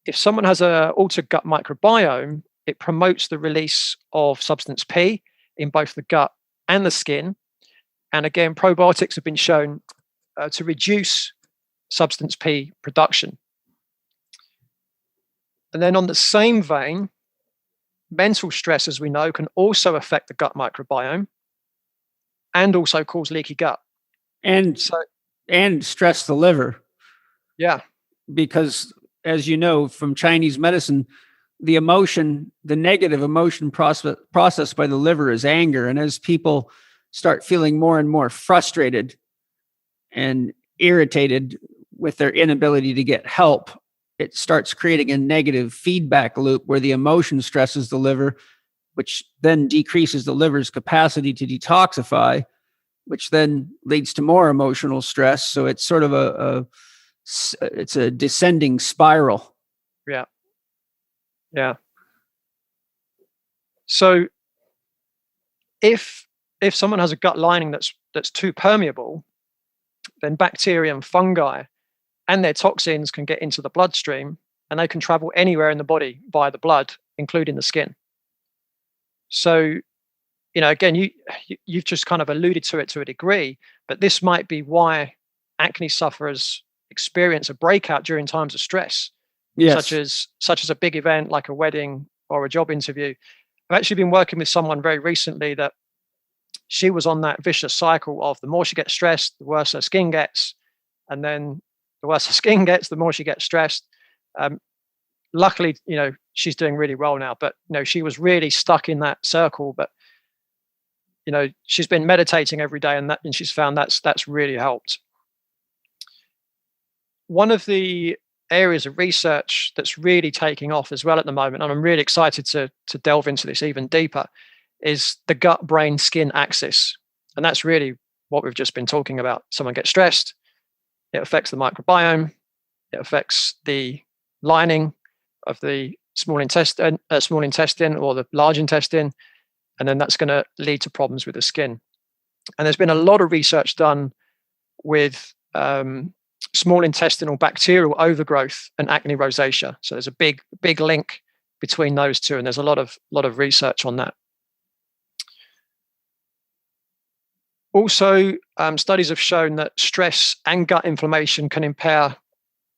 if someone has an altered gut microbiome, it promotes the release of substance P in both the gut and the skin. And again, probiotics have been shown to reduce substance P production. And then on the same vein, mental stress, as we know, can also affect the gut microbiome and also cause leaky gut. And stress the liver. Yeah. Because as you know, from Chinese medicine, the negative emotion processed by the liver is anger. And as people start feeling more and more frustrated and irritated with their inability to get help, it starts creating a negative feedback loop where the emotion stresses the liver, which then decreases the liver's capacity to detoxify, which then leads to more emotional stress. So it's sort of it's a descending spiral. Yeah. Yeah. So if someone has a gut lining that's too permeable, then bacteria and fungi and their toxins can get into the bloodstream, and they can travel anywhere in the body via the blood, including the skin. So, again, you've just kind of alluded to it to a degree, but this might be why acne sufferers experience a breakout during times of stress, such as a big event like a wedding or a job interview. I've actually been working with someone very recently that she was on that vicious cycle of the more she gets stressed, the worse her skin gets, and then the worse her skin gets, the more she gets stressed. luckily, she's doing really well now, but she was really stuck in that circle. But she's been meditating every day, and she's found that's really helped. One of the areas of research that's really taking off as well at the moment, and I'm really excited to delve into this even deeper, is the gut-brain-skin axis. And that's really what we've just been talking about. Someone gets stressed, it affects the microbiome, it affects the lining of the small intestine or the large intestine, and then that's going to lead to problems with the skin. And there's been a lot of research done with small intestinal bacterial overgrowth and acne rosacea. So there's a big link between those two, and there's a lot of research on that. Also, studies have shown that stress and gut inflammation can impair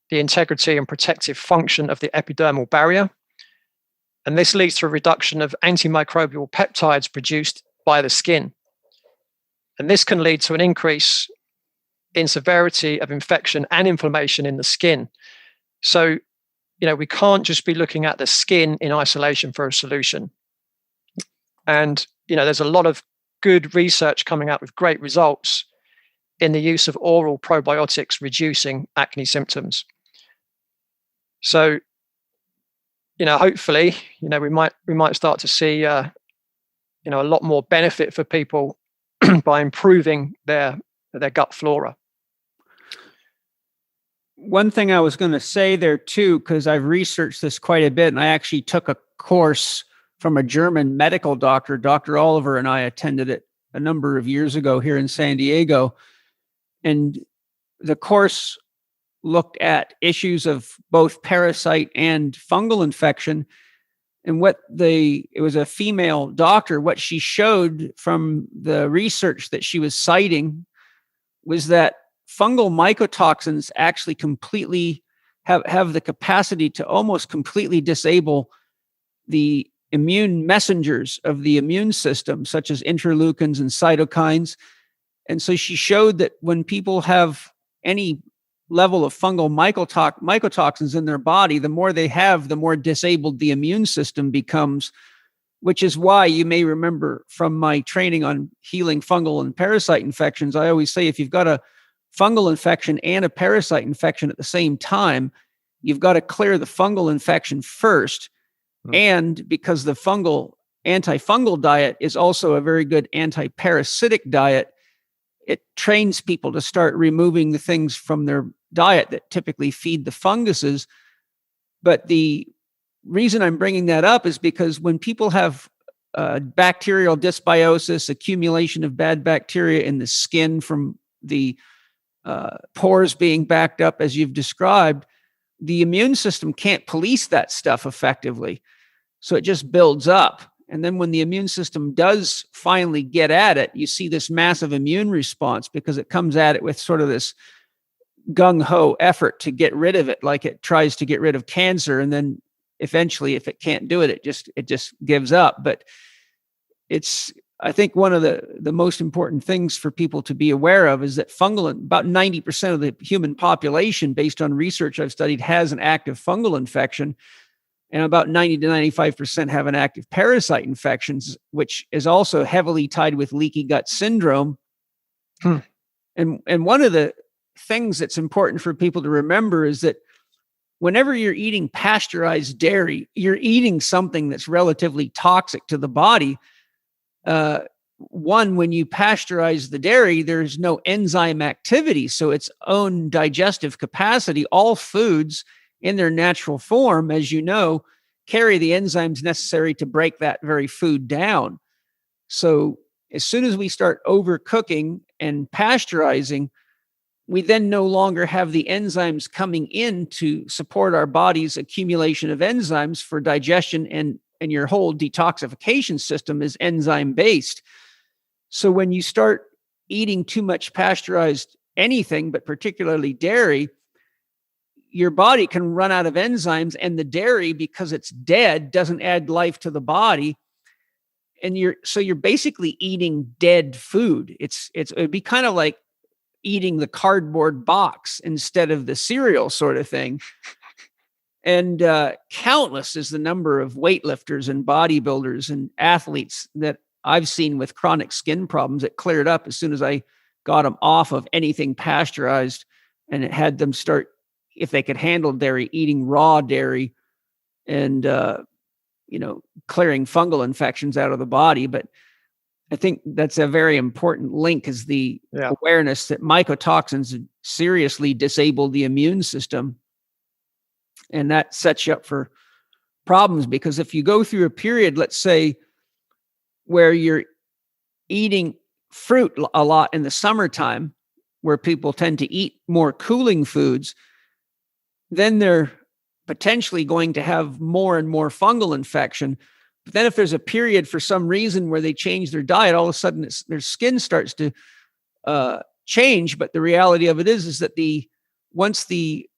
the integrity and protective function of the epidermal barrier. And this leads to a reduction of antimicrobial peptides produced by the skin. And this can lead to an increase in severity of infection and inflammation in the skin. So, we can't just be looking at the skin in isolation for a solution. And, there's a lot of good research coming out with great results in the use of oral probiotics reducing acne symptoms. So, hopefully, we might start to see, a lot more benefit for people by improving their gut flora. One thing I was going to say there too, because I've researched this quite a bit, and I actually took a course from a German medical doctor, Dr. Oliver, and I attended it a number of years ago here in San Diego. And the course looked at issues of both parasite and fungal infection. And it was a female doctor, what she showed from the research that she was citing was that fungal mycotoxins actually completely have the capacity to almost completely disable the immune messengers of the immune system, such as interleukins and cytokines. And so she showed that when people have any level of fungal mycotoxins in their body, the more they have, the more disabled the immune system becomes, which is why you may remember from my training on healing fungal and parasite infections, I always say if you've got a fungal infection and a parasite infection at the same time, you've got to clear the fungal infection first. And because the antifungal diet is also a very good anti-parasitic diet, it trains people to start removing the things from their diet that typically feed the funguses. But the reason I'm bringing that up is because when people have bacterial dysbiosis, accumulation of bad bacteria in the skin from the pores being backed up, as you've described, the immune system can't police that stuff effectively. So it just builds up. And then when the immune system does finally get at it, you see this massive immune response because it comes at it with sort of this gung-ho effort to get rid of it, like it tries to get rid of cancer. And then eventually, if it can't do it, it just gives up. But I think one of the most important things for people to be aware of is that about 90% of the human population, based on research I've studied, has an active fungal infection. And about 90 to 95% have an active parasite infections, which is also heavily tied with leaky gut syndrome. And one of the things that's important for people to remember is that whenever you're eating pasteurized dairy, you're eating something that's relatively toxic to the body. One, when you pasteurize the dairy, there's no enzyme activity, so its own digestive capacity. All foods in their natural form, as you know, carry the enzymes necessary to break that very food down. So as soon as we start overcooking and pasteurizing, we then no longer have the enzymes coming in to support our body's accumulation of enzymes for digestion, and your whole detoxification system is enzyme-based. So when you start eating too much pasteurized anything, but particularly dairy, your body can run out of enzymes, and the dairy, because it's dead, doesn't add life to the body. And you're basically eating dead food. It'd be kind of like eating the cardboard box instead of the cereal sort of thing. And countless is the number of weightlifters and bodybuilders and athletes that I've seen with chronic skin problems that cleared up as soon as I got them off of anything pasteurized, and it had them start, if they could handle dairy, eating raw dairy and, clearing fungal infections out of the body. But I think that's a very important link, is the awareness that mycotoxins seriously disable the immune system. And that sets you up for problems, because if you go through a period, let's say, where you're eating fruit a lot in the summertime, where people tend to eat more cooling foods, then they're potentially going to have more and more fungal infection. But then if there's a period for some reason where they change their diet, all of a sudden their skin starts to change. But the reality of it is that once the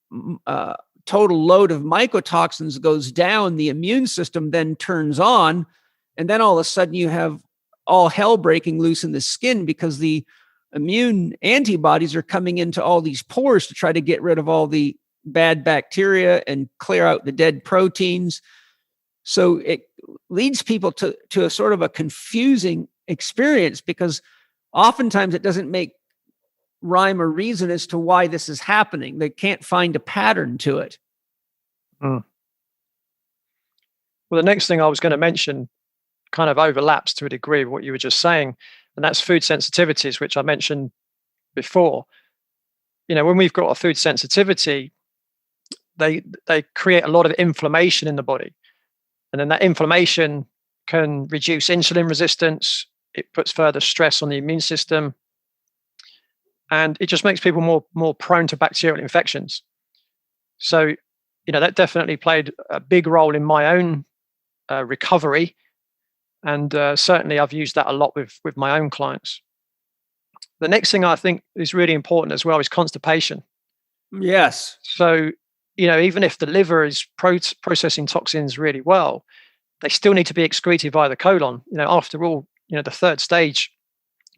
total load of mycotoxins goes down, the immune system then turns on, and then all of a sudden you have all hell breaking loose in the skin, because the immune antibodies are coming into all these pores to try to get rid of all the bad bacteria and clear out the dead proteins. So it leads people to a sort of a confusing experience, because oftentimes it doesn't make rhyme or reason as to why this is happening. They can't find a pattern to it. Well, the next thing I was going to mention kind of overlaps to a degree with what you were just saying, and that's food sensitivities, which I mentioned before. When we've got a food sensitivity, they create a lot of inflammation in the body, and then that inflammation can reduce insulin resistance. It puts further stress on the immune system, and it just makes people more prone to bacterial infections. So, that definitely played a big role in my own recovery, and certainly I've used that a lot with my own clients. The next thing I think is really important as well is constipation. Yes. So, even if the liver is processing toxins really well, they still need to be excreted via the colon. After all, the third stage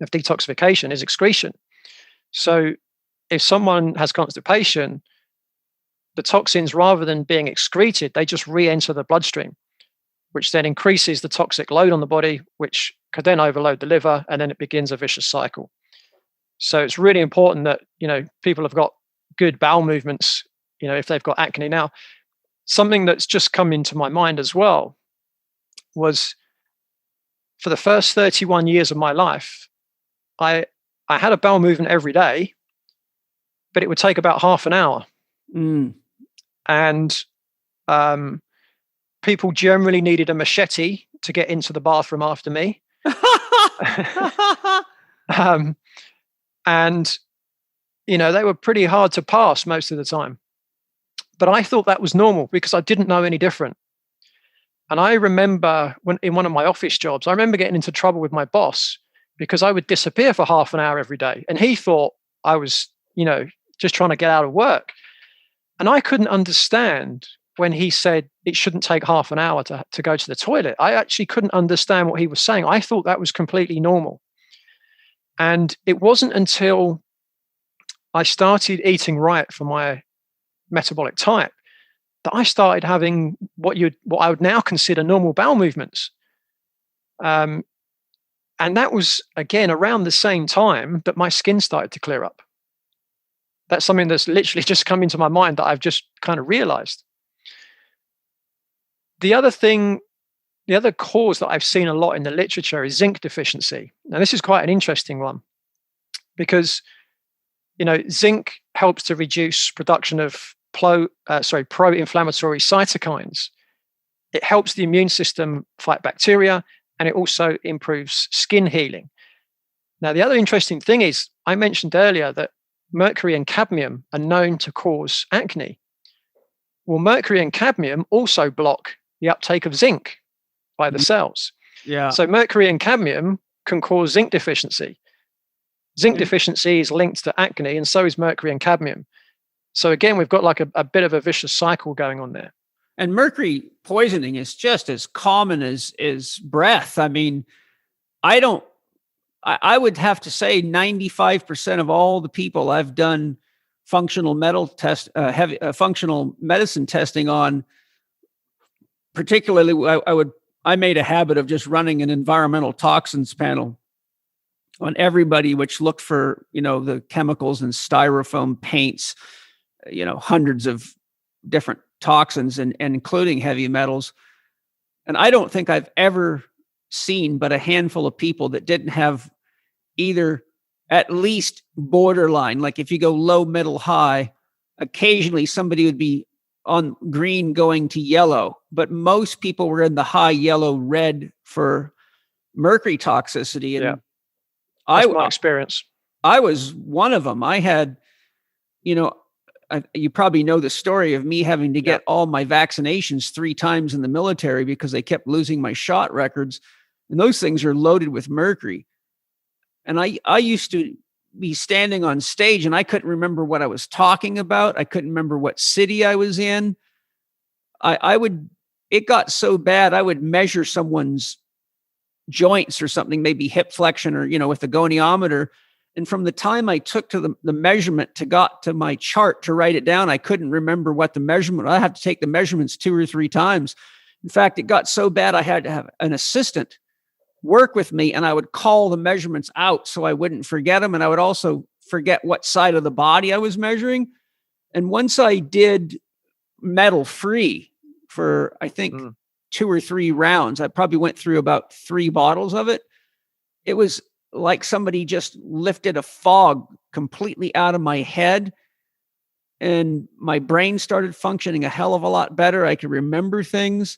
of detoxification is excretion. So if someone has constipation, the toxins, rather than being excreted, they just re-enter the bloodstream, which then increases the toxic load on the body, which could then overload the liver, and then it begins a vicious cycle. So it's really important that, people have got good bowel movements, if they've got acne. Now, something that's just come into my mind as well was, for the first 31 years of my life, I had a bowel movement every day, but it would take about half an hour. And people generally needed a machete to get into the bathroom after me. And, they were pretty hard to pass most of the time. But I thought that was normal because I didn't know any different. And I remember in one of my office jobs, I remember getting into trouble with my boss because I would disappear for half an hour every day. And he thought I was, just trying to get out of work. And I couldn't understand when he said it shouldn't take half an hour to go to the toilet. I actually couldn't understand what he was saying. I thought that was completely normal. And it wasn't until I started eating right for my metabolic type that I started having what I would now consider normal bowel movements. And that was, again, around the same time that my skin started to clear up. That's something that's literally just come into my mind that I've just kind of realized. The other cause that I've seen a lot in the literature is zinc deficiency. Now, this is quite an interesting one because, zinc helps to reduce production of pro-inflammatory cytokines. It helps the immune system fight bacteria, and it also improves skin healing. Now, the other interesting thing is, I mentioned earlier that mercury and cadmium are known to cause acne. Well, mercury and cadmium also block the uptake of zinc by the cells. Yeah. So mercury and cadmium can cause zinc deficiency. Zinc deficiency is linked to acne, and so is mercury and cadmium. So again, we've got like a bit of a vicious cycle going on there. And mercury poisoning is just as common as breath. I mean, I would have to say 95% of all the people I've done functional medicine testing on, particularly I made a habit of just running an environmental toxins panel on everybody, which looked for, the chemicals in styrofoam paints, hundreds of different toxins and including heavy metals. And I don't think I've ever seen but a handful of people that didn't have either at least borderline, like if you go low, middle, high, occasionally somebody would be on green going to yellow, but most people were in the high yellow, red for mercury toxicity. And that's my experience. I was one of them. I had, you probably know the story of me having to get all my vaccinations 3 times in the military because they kept losing my shot records. And those things are loaded with mercury. And I used to be standing on stage and I couldn't remember what I was talking about. I couldn't remember what city I was in. It got so bad, I would measure someone's joints or something, maybe hip flexion or, with the goniometer. And from the time I took to the measurement got to my chart to write it down, I couldn't remember what the measurement. I had to take the measurements 2 or 3 times. In fact, it got so bad I had to have an assistant work with me, and I would call the measurements out so I wouldn't forget them. And I would also forget what side of the body I was measuring. And once I did metal free for, I think, 2 or 3 rounds, I probably went through about 3 bottles of it. It was like somebody just lifted a fog completely out of my head, and my brain started functioning a hell of a lot better. I could remember things.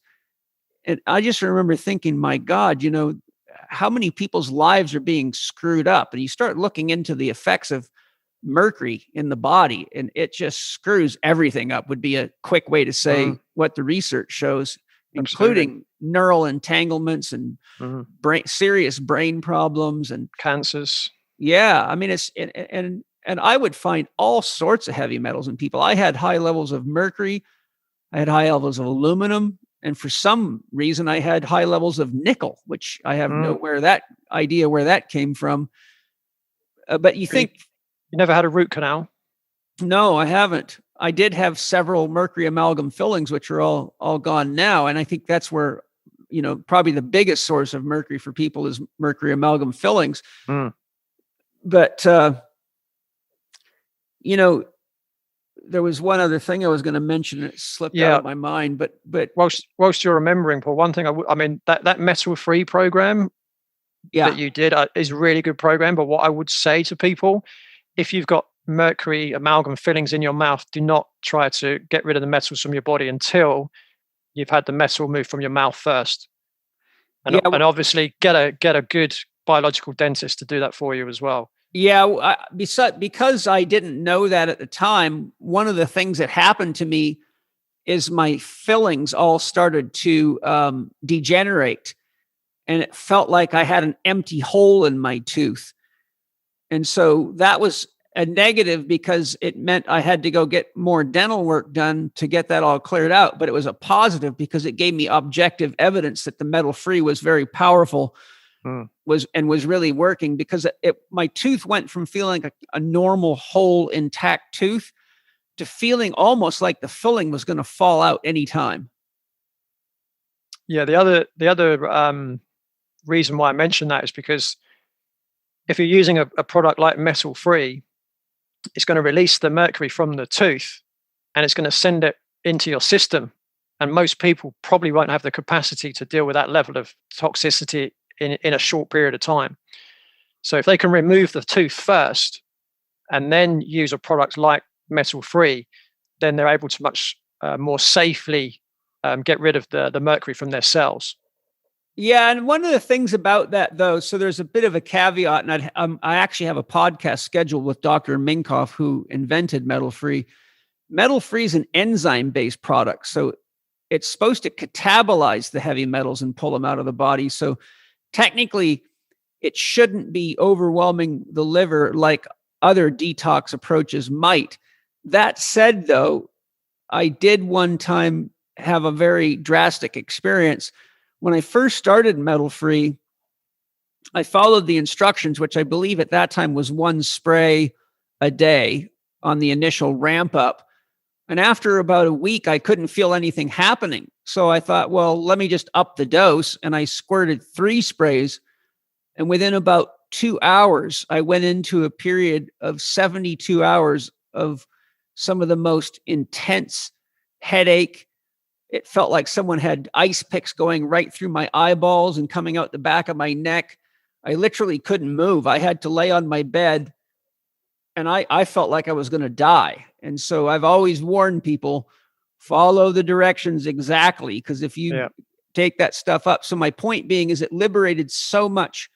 And I just remember thinking, my God, how many people's lives are being screwed up? And you start looking into the effects of mercury in the body, and it just screws everything up, would be a quick way to say what the research shows, including neural entanglements and serious brain problems and cancers. Yeah. I mean, and I would find all sorts of heavy metals in people. I had high levels of mercury. I had high levels of aluminum. And for some reason, I had high levels of nickel, which I have no idea where that came from. But you think... You never had a root canal? No, I haven't. I did have several mercury amalgam fillings, which are all gone now. And I think that's where, probably the biggest source of mercury for people is mercury amalgam fillings. But, there was one other thing I was going to mention. It slipped out of my mind, but whilst you're remembering, Paul, one thing that metal-free program that you did is a really good program. But what I would say to people, if you've got mercury amalgam fillings in your mouth, do not try to get rid of the metals from your body until you've had the metal move from your mouth first. And obviously get a good biological dentist to do that for you as well. Yeah, because I didn't know that at the time, one of the things that happened to me is my fillings all started to degenerate, and it felt like I had an empty hole in my tooth. And so that was a negative because it meant I had to go get more dental work done to get that all cleared out. But it was a positive because it gave me objective evidence that the metal-free was very powerful. Was really working, because my tooth went from feeling like a normal whole intact tooth to feeling almost like the filling was going to fall out anytime. Yeah, the other reason why I mentioned that is because if you're using a product like metal free, it's going to release the mercury from the tooth and it's going to send it into your system. And most people probably won't have the capacity to deal with that level of toxicity in a short period of time. So if they can remove the tooth first and then use a product like metal free, then they're able to much more safely get rid of the mercury from their cells. Yeah, and one of the things about that, though, so there's a bit of a caveat, and I actually have a podcast scheduled with Dr. Minkoff, who invented metal free. Metal free is an enzyme-based product, so it's supposed to catabolize the heavy metals and pull them out of the body. So technically, it shouldn't be overwhelming the liver like other detox approaches might. That said, though, I did one time have a very drastic experience. When I first started metal free, I followed the instructions, which I believe at that time was 1 spray a day on the initial ramp up. And after about a week, I couldn't feel anything happening. So I thought, well, let me just up the dose. And I squirted 3 sprays. And within about 2 hours, I went into a period of 72 hours of some of the most intense headache. It felt like someone had ice picks going right through my eyeballs and coming out the back of my neck. I literally couldn't move. I had to lay on my bed, and I felt like I was going to die. And so I've always warned people, follow the directions exactly, because if you take that stuff up. So my point being is it liberated so much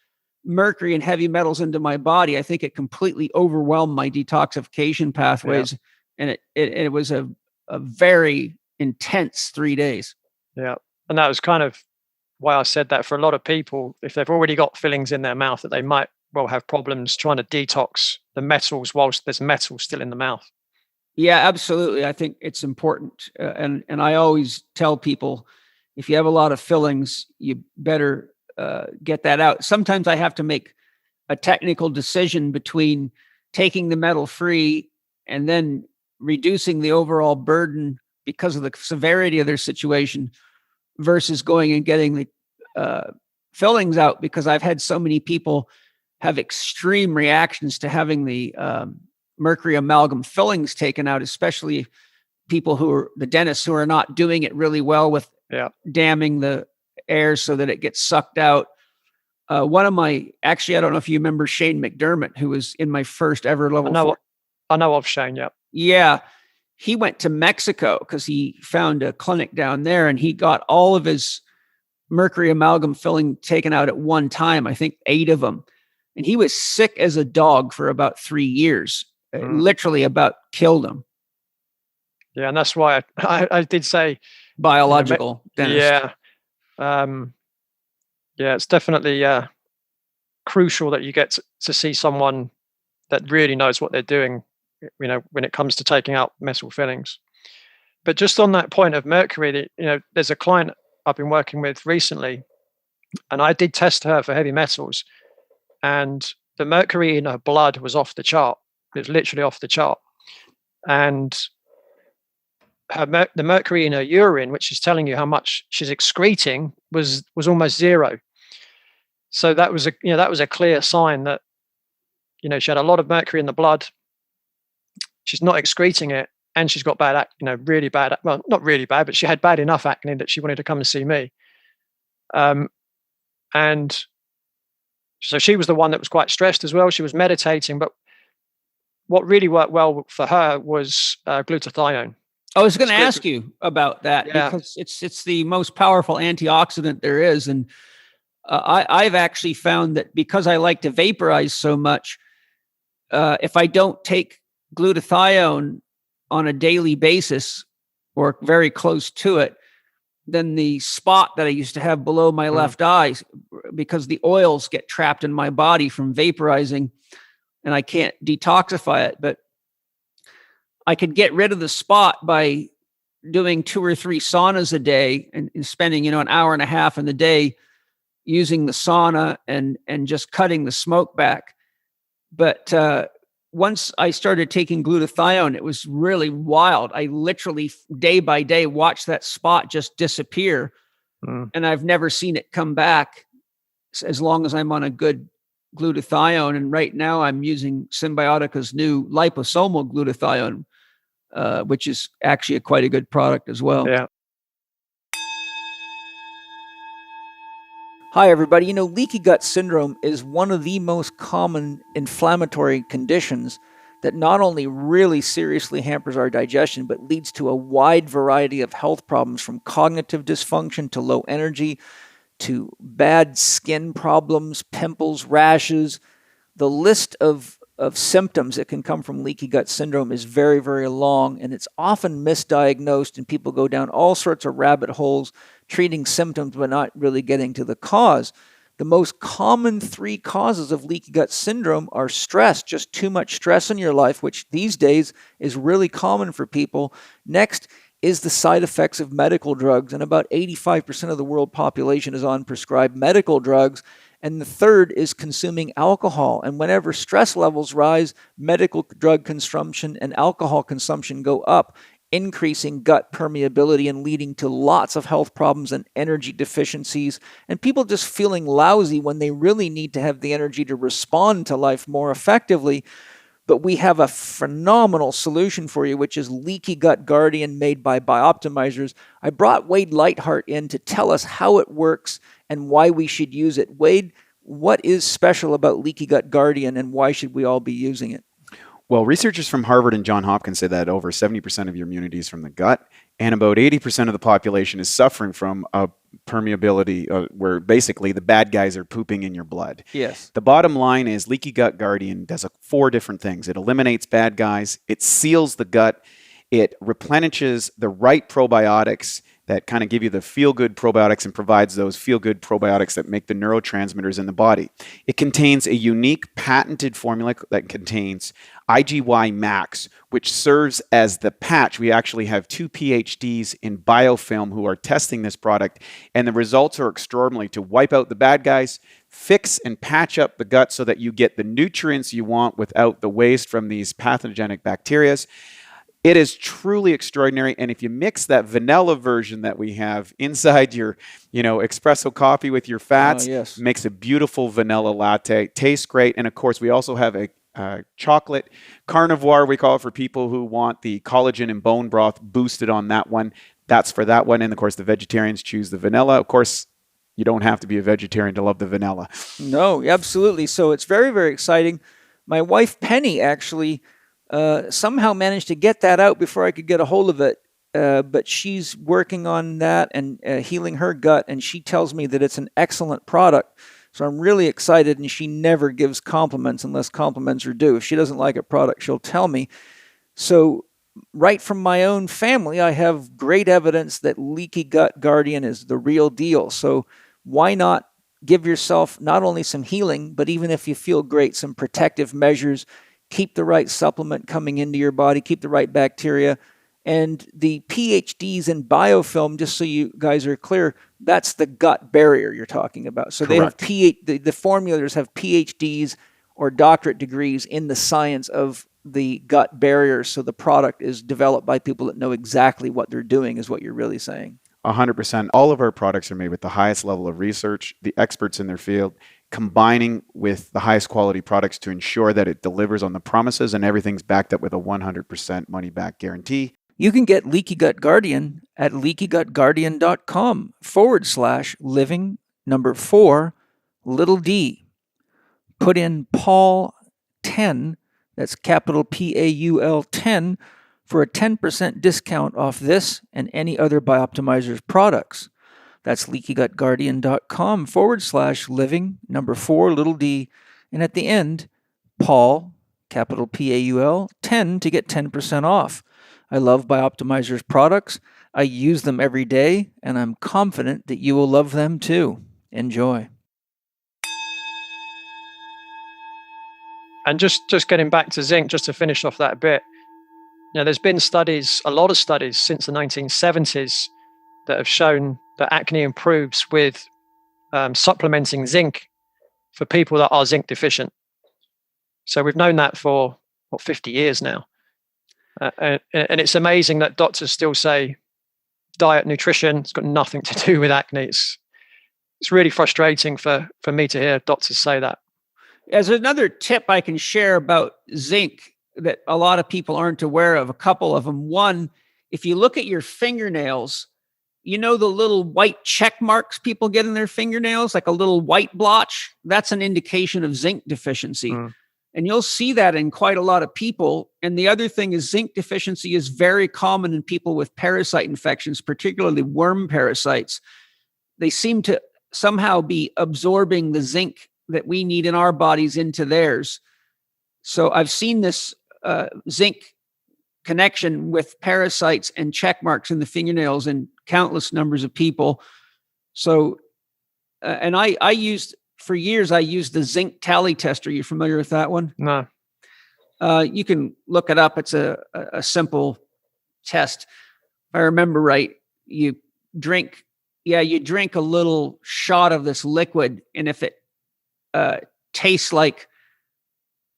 mercury and heavy metals into my body. I think it completely overwhelmed my detoxification pathways. And it was a very intense 3 days. Yeah. And that was kind of why I said that. For a lot of people, if they've already got fillings in their mouth, that they might well have problems trying to detox the metals whilst there's metal still in the mouth. Yeah, absolutely. I think it's important. And I always tell people, if you have a lot of fillings, you better get that out. Sometimes I have to make a technical decision between taking the metal free and then reducing the overall burden because of the severity of their situation versus going and getting the fillings out, because I've had so many people have extreme reactions to having the mercury amalgam fillings taken out, especially people who are the dentists who are not doing it really well with damming the air so that it gets sucked out. One of my, actually, I don't know if you remember Shane McDermott, who was in my first ever level 4. I know of Shane. Yeah. Yeah. He went to Mexico because he found a clinic down there, and he got all of his mercury amalgam filling taken out at one time. I think 8 of them. And he was sick as a dog for about 3 years. It literally about killed him. Yeah. And that's why I did say biological dentist. Yeah. It's definitely crucial that you get to see someone that really knows what they're doing, when it comes to taking out metal fillings. But just on that point of mercury, there's a client I've been working with recently, and I did test her for heavy metals, and the mercury in her blood was off the chart. It was literally off the chart. And the mercury in her urine, which is telling you how much she's excreting, was almost 0. So that was a clear sign that she had a lot of mercury in the blood. She's not excreting it, and she's got bad, really bad. Well, not really bad, but she had bad enough acne that she wanted to come and see me. And so she was the one that was quite stressed as well. She was meditating, but what really worked well for her was glutathione. I was going to ask you about that because it's the most powerful antioxidant there is. And I've actually found that because I like to vaporize so much, if I don't take glutathione on a daily basis or very close to it, then the spot that I used to have below my left eye, because the oils get trapped in my body from vaporizing and I can't detoxify it, but I could get rid of the spot by doing 2 or 3 saunas a day and spending, an hour and a half in the day using the sauna and just cutting the smoke back. But once I started taking glutathione, it was really wild. I literally day by day watched that spot just disappear. And I've never seen it come back as long as I'm on a good glutathione. And right now I'm using Symbiotica's new liposomal glutathione, which is actually quite a good product as well. Yeah. Hi, everybody. Leaky gut syndrome is one of the most common inflammatory conditions that not only really seriously hampers our digestion, but leads to a wide variety of health problems, from cognitive dysfunction to low energy to bad skin problems, pimples, rashes. The list of symptoms that can come from leaky gut syndrome is very, very long, and it's often misdiagnosed, and people go down all sorts of rabbit holes treating symptoms but not really getting to the cause. The most common 3 causes of leaky gut syndrome are stress, just too much stress in your life, which these days is really common for people. Next is the side effects of medical drugs, and about 85% of the world population is on prescribed medical drugs. And the third is consuming alcohol. And whenever stress levels rise, medical drug consumption and alcohol consumption go up, increasing gut permeability and leading to lots of health problems and energy deficiencies, and people just feeling lousy when they really need to have the energy to respond to life more effectively. But we have a phenomenal solution for you, which is Leaky Gut Guardian, made by Bioptimizers. I brought Wade Lightheart in to tell us how it works and why we should use it. Wade, what is special about Leaky Gut Guardian, and why should we all be using it? Well, researchers from Harvard and Johns Hopkins say that over 70% of your immunity is from the gut, and about 80% of the population is suffering from a permeability where basically the bad guys are pooping in your blood. Yes. The bottom line is Leaky Gut Guardian does 4 different things. It eliminates bad guys, it seals the gut, it replenishes the right probiotics that kind of give you the feel-good probiotics and provides those feel-good probiotics that make the neurotransmitters in the body. It contains a unique patented formula that contains IGY Max, which serves as the patch. We actually have 2 PhDs in biofilm who are testing this product, and the results are extraordinary to wipe out the bad guys, fix and patch up the gut so that you get the nutrients you want without the waste from these pathogenic bacteria. It is truly extraordinary, and if you mix that vanilla version that we have inside your, espresso coffee with your fats, makes a beautiful vanilla latte. Tastes great, and of course, we also have a chocolate carnivore, we call it, for people who want the collagen and bone broth boosted on that one. That's for that one, and of course, the vegetarians choose the vanilla. Of course, you don't have to be a vegetarian to love the vanilla. No, absolutely. So it's very, very exciting. My wife, Penny, actually somehow managed to get that out before I could get a hold of it. But she's working on that and healing her gut, and she tells me that it's an excellent product. So I'm really excited, and she never gives compliments unless compliments are due. If she doesn't like a product, she'll tell me. So right from my own family, I have great evidence that Leaky Gut Guardian is the real deal. So why not give yourself not only some healing, but even if you feel great, some protective measures. Keep the right supplement coming into your body, keep the right bacteria. And the PhDs in biofilm, just so you guys are clear, that's the gut barrier you're talking about. So Correct. they have the formulators have PhDs or doctorate degrees in the science of the gut barrier. So the product is developed by people that know exactly what they're doing, is what you're really saying. 100%. All of our products are made with the highest level of research, the experts in their field, combining with the highest quality products to ensure that it delivers on the promises, and everything's backed up with a 100% money-back guarantee. You can get Leaky Gut Guardian at leakygutguardian.com/living4d. Put in Paul 10, that's capital PAUL 10, for a 10% discount off this and any other Bioptimizers products. That's leakygutguardian.com/living4d. And at the end, Paul, capital PAUL 10, to get 10% off. I love Bioptimizers products. I use them every day, and I'm confident that you will love them too. Enjoy. And just getting back to zinc, just to finish off that bit, there's been studies, a lot of studies since the 1970s that have shown that acne improves with supplementing zinc for people that are zinc deficient. So we've known that for 50 years now. And it's amazing that doctors still say diet, nutrition, it's got nothing to do with acne. It's really frustrating for me to hear doctors say that. As another tip I can share about zinc that a lot of people aren't aware of, a couple of them. One, if you look at your fingernails, the little white check marks people get in their fingernails, like a little white blotch? That's an indication of zinc deficiency. And you'll see that in quite a lot of people. And the other thing is zinc deficiency is very common in people with parasite infections, particularly worm parasites. They seem to somehow be absorbing the zinc that we need in our bodies into theirs. So I've seen this zinc connection with parasites and check marks in the fingernails in countless numbers of people. So, and I used, for years, I used the zinc tally tester. You familiar with that one? No. You can look it up. It's a simple test. If I remember right, you drink a little shot of this liquid, and if it tastes like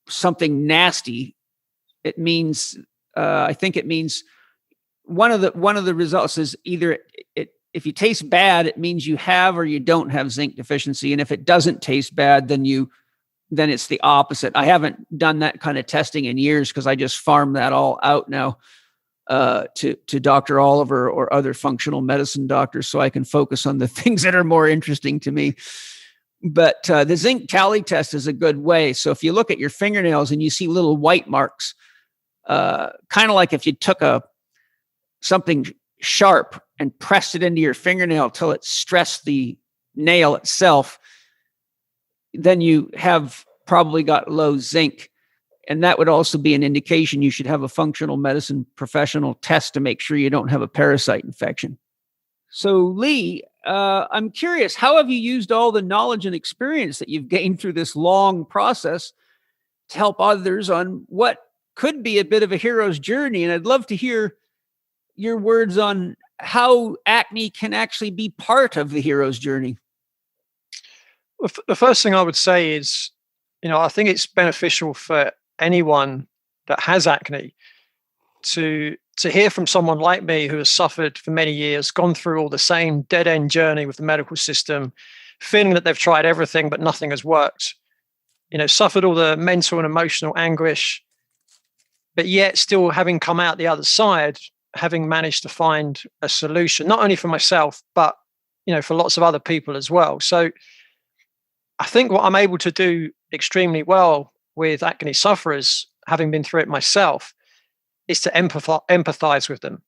something nasty, it means, I think it means one of the results is either if you taste bad, it means you have or you don't have zinc deficiency. And if it doesn't taste bad, then it's the opposite. I haven't done that kind of testing in years because I just farm that all out now to Dr. Oliver or other functional medicine doctors, so I can focus on the things that are more interesting to me. But the zinc tally test is a good way. So if you look at your fingernails and you see little white marks, kind of like if you took something sharp and pressed it into your fingernail till it stressed the nail itself, then you have probably got low zinc. And that would also be an indication you should have a functional medicine professional test to make sure you don't have a parasite infection. So, Leigh, I'm curious, how have you used all the knowledge and experience that you've gained through this long process to help others on what could be a bit of a hero's journey? And I'd love to hear your words on how acne can actually be part of the hero's journey. Well, the first thing I would say is, I think it's beneficial for anyone that has acne to hear from someone like me who has suffered for many years, gone through all the same dead-end journey with the medical system, feeling that they've tried everything but nothing has worked, suffered all the mental and emotional anguish, but yet still having come out the other side, having managed to find a solution, not only for myself, but, for lots of other people as well. So I think what I'm able to do extremely well with acne sufferers, having been through it myself, is to empathize with them.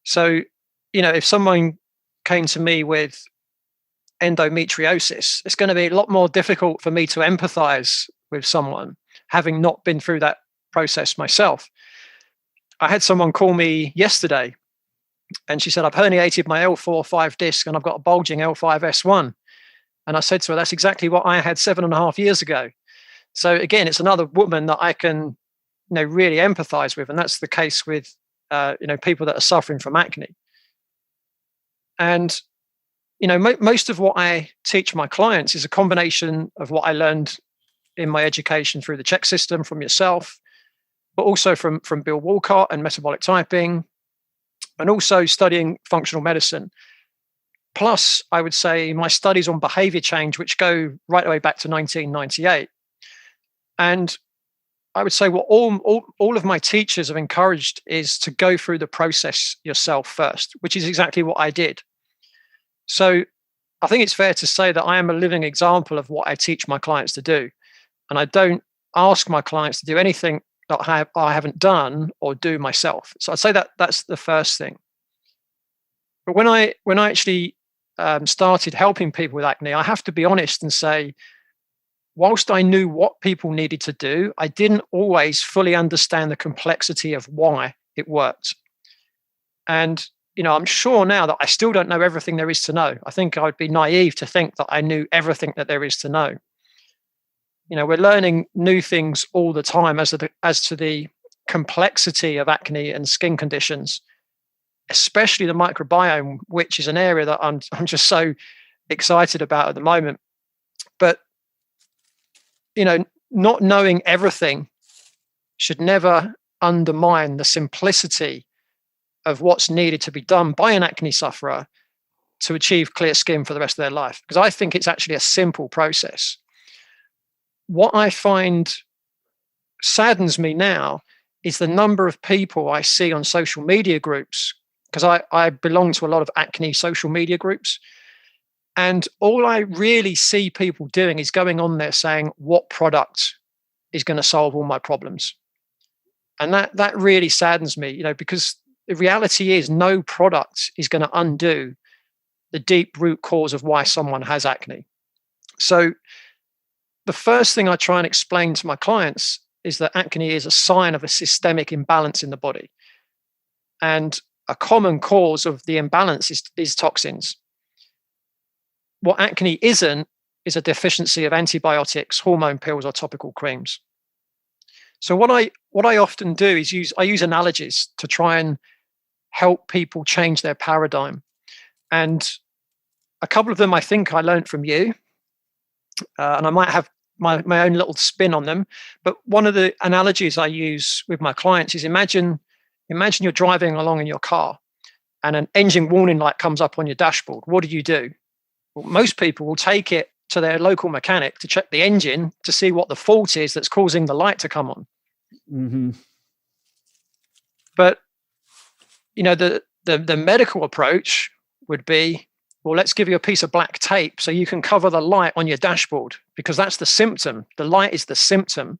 So, if someone came to me with endometriosis, it's going to be a lot more difficult for me to empathize with someone having not been through that process myself. I had someone call me yesterday and she said, I've herniated my L4-5 disc and I've got a bulging L5-S1. And I said to her, that's exactly what I had 7.5 years ago. So again, it's another woman that I can, really empathize with. And that's the case with, people that are suffering from acne. And, most of what I teach my clients is a combination of what I learned in my education through the CHEK system from yourself, but also from Bill Walcott and metabolic typing, and also studying functional medicine. Plus, I would say my studies on behavior change, which go right away back to 1998. And I would say what all of my teachers have encouraged is to go through the process yourself first, which is exactly what I did. So I think it's fair to say that I am a living example of what I teach my clients to do. And I don't ask my clients to do anything that I haven't done or do myself. So I'd say that that's the first thing. But when I actually started helping people with acne, I have to be honest and say, whilst I knew what people needed to do, I didn't always fully understand the complexity of why it worked. And, I'm sure now that I still don't know everything there is to know. I think I would be naive to think that I knew everything that there is to know. We're learning new things all the time as to the complexity of acne and skin conditions, especially the microbiome, which is an area that I'm just so excited about at the moment. But not knowing everything should never undermine the simplicity of what's needed to be done by an acne sufferer to achieve clear skin for the rest of their life. Because I think it's actually a simple process. What I find saddens me now is the number of people I see on social media groups, because I belong to a lot of acne social media groups. And all I really see people doing is going on there saying, what product is going to solve all my problems? And that really saddens me, because the reality is no product is going to undo the deep root cause of why someone has acne. So the first thing I try and explain to my clients is that acne is a sign of a systemic imbalance in the body. And a common cause of the imbalance is toxins. What acne isn't is a deficiency of antibiotics, hormone pills, or topical creams. So what I often do is use analogies to try and help people change their paradigm. And a couple of them I think I learned from you. and I might have my own little spin on them. But one of the analogies I use with my clients is imagine you're driving along in your car and an engine warning light comes up on your dashboard. What do? Well, most people will take it to their local mechanic to check the engine to see what the fault is that's causing the light to come on. Mm-hmm. But the medical approach would be, well, let's give you a piece of black tape so you can cover the light on your dashboard, because that's the symptom. The light is the symptom.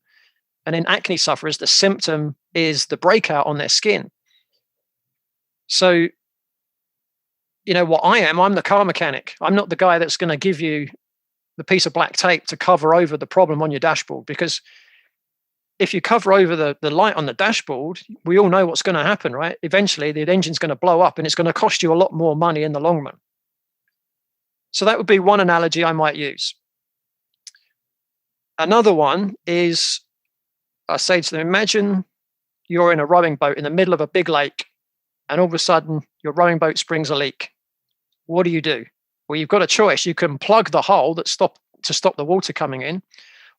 And in acne sufferers, the symptom is the breakout on their skin. So, what I'm the car mechanic. I'm not the guy that's going to give you the piece of black tape to cover over the problem on your dashboard, because if you cover over the light on the dashboard, we all know what's going to happen, right? Eventually, the engine's going to blow up and it's going to cost you a lot more money in the long run. So that would be one analogy I might use. Another one is, I say to them, imagine you're in a rowing boat in the middle of a big lake, and all of a sudden your rowing boat springs a leak. What do? Well, you've got a choice. You can plug the hole to stop the water coming in,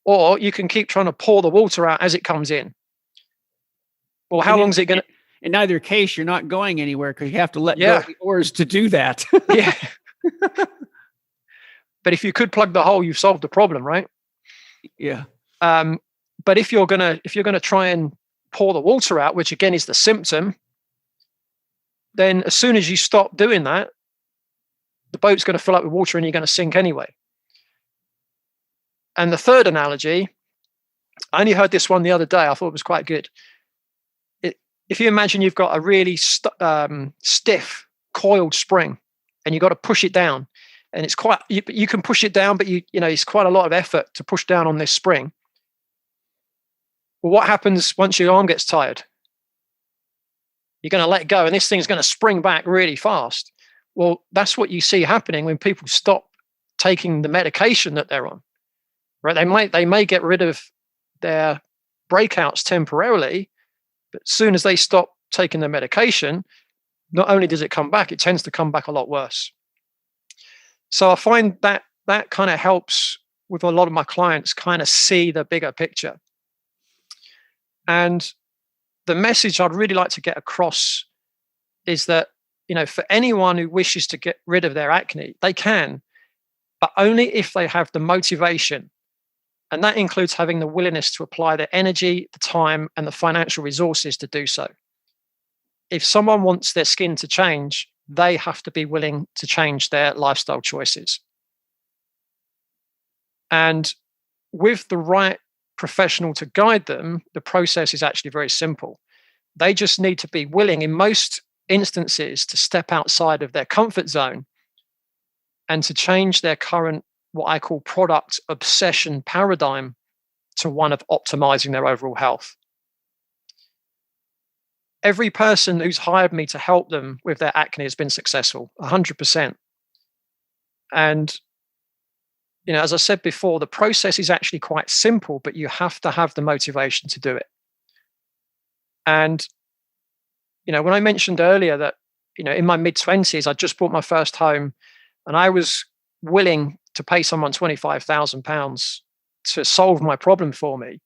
or you can keep trying to pour the water out as it comes in. Well, how long is it going to? In either case, you're not going anywhere because you have to let go of the oars to do that. Yeah. But if you could plug the hole, you've solved the problem, right? Yeah. But if you're gonna try and pour the water out, which again is the symptom, then as soon as you stop doing that, the boat's going to fill up with water and you're going to sink anyway. And the third analogy, I only heard this one the other day. I thought it was quite good. If you imagine you've got a really stiff coiled spring and you've got to push it down, and it's quite, you can push it down, but it's quite a lot of effort to push down on this spring. Well, what happens once your arm gets tired? You're going to let go and this thing's going to spring back really fast. Well, that's what you see happening when people stop taking the medication that they're on, right? They may get rid of their breakouts temporarily, but as soon as they stop taking the medication, not only does it come back, it tends to come back a lot worse. So I find that kind of helps with a lot of my clients kind of see the bigger picture. And the message I'd really like to get across is that, for anyone who wishes to get rid of their acne, they can, but only if they have the motivation. And that includes having the willingness to apply the energy, the time, and the financial resources to do so. If someone wants their skin to change, they have to be willing to change their lifestyle choices. And with the right professional to guide them, the process is actually very simple. They just need to be willing, in most instances, to step outside of their comfort zone and to change their current, what I call product obsession paradigm, to one of optimizing their overall health. Every person who's hired me to help them with their acne has been successful, 100%. And, as I said before, the process is actually quite simple, but you have to have the motivation to do it. And, when I mentioned earlier that, in my mid-20s, I just bought my first home and I was willing to pay someone £25,000 to solve my problem for me.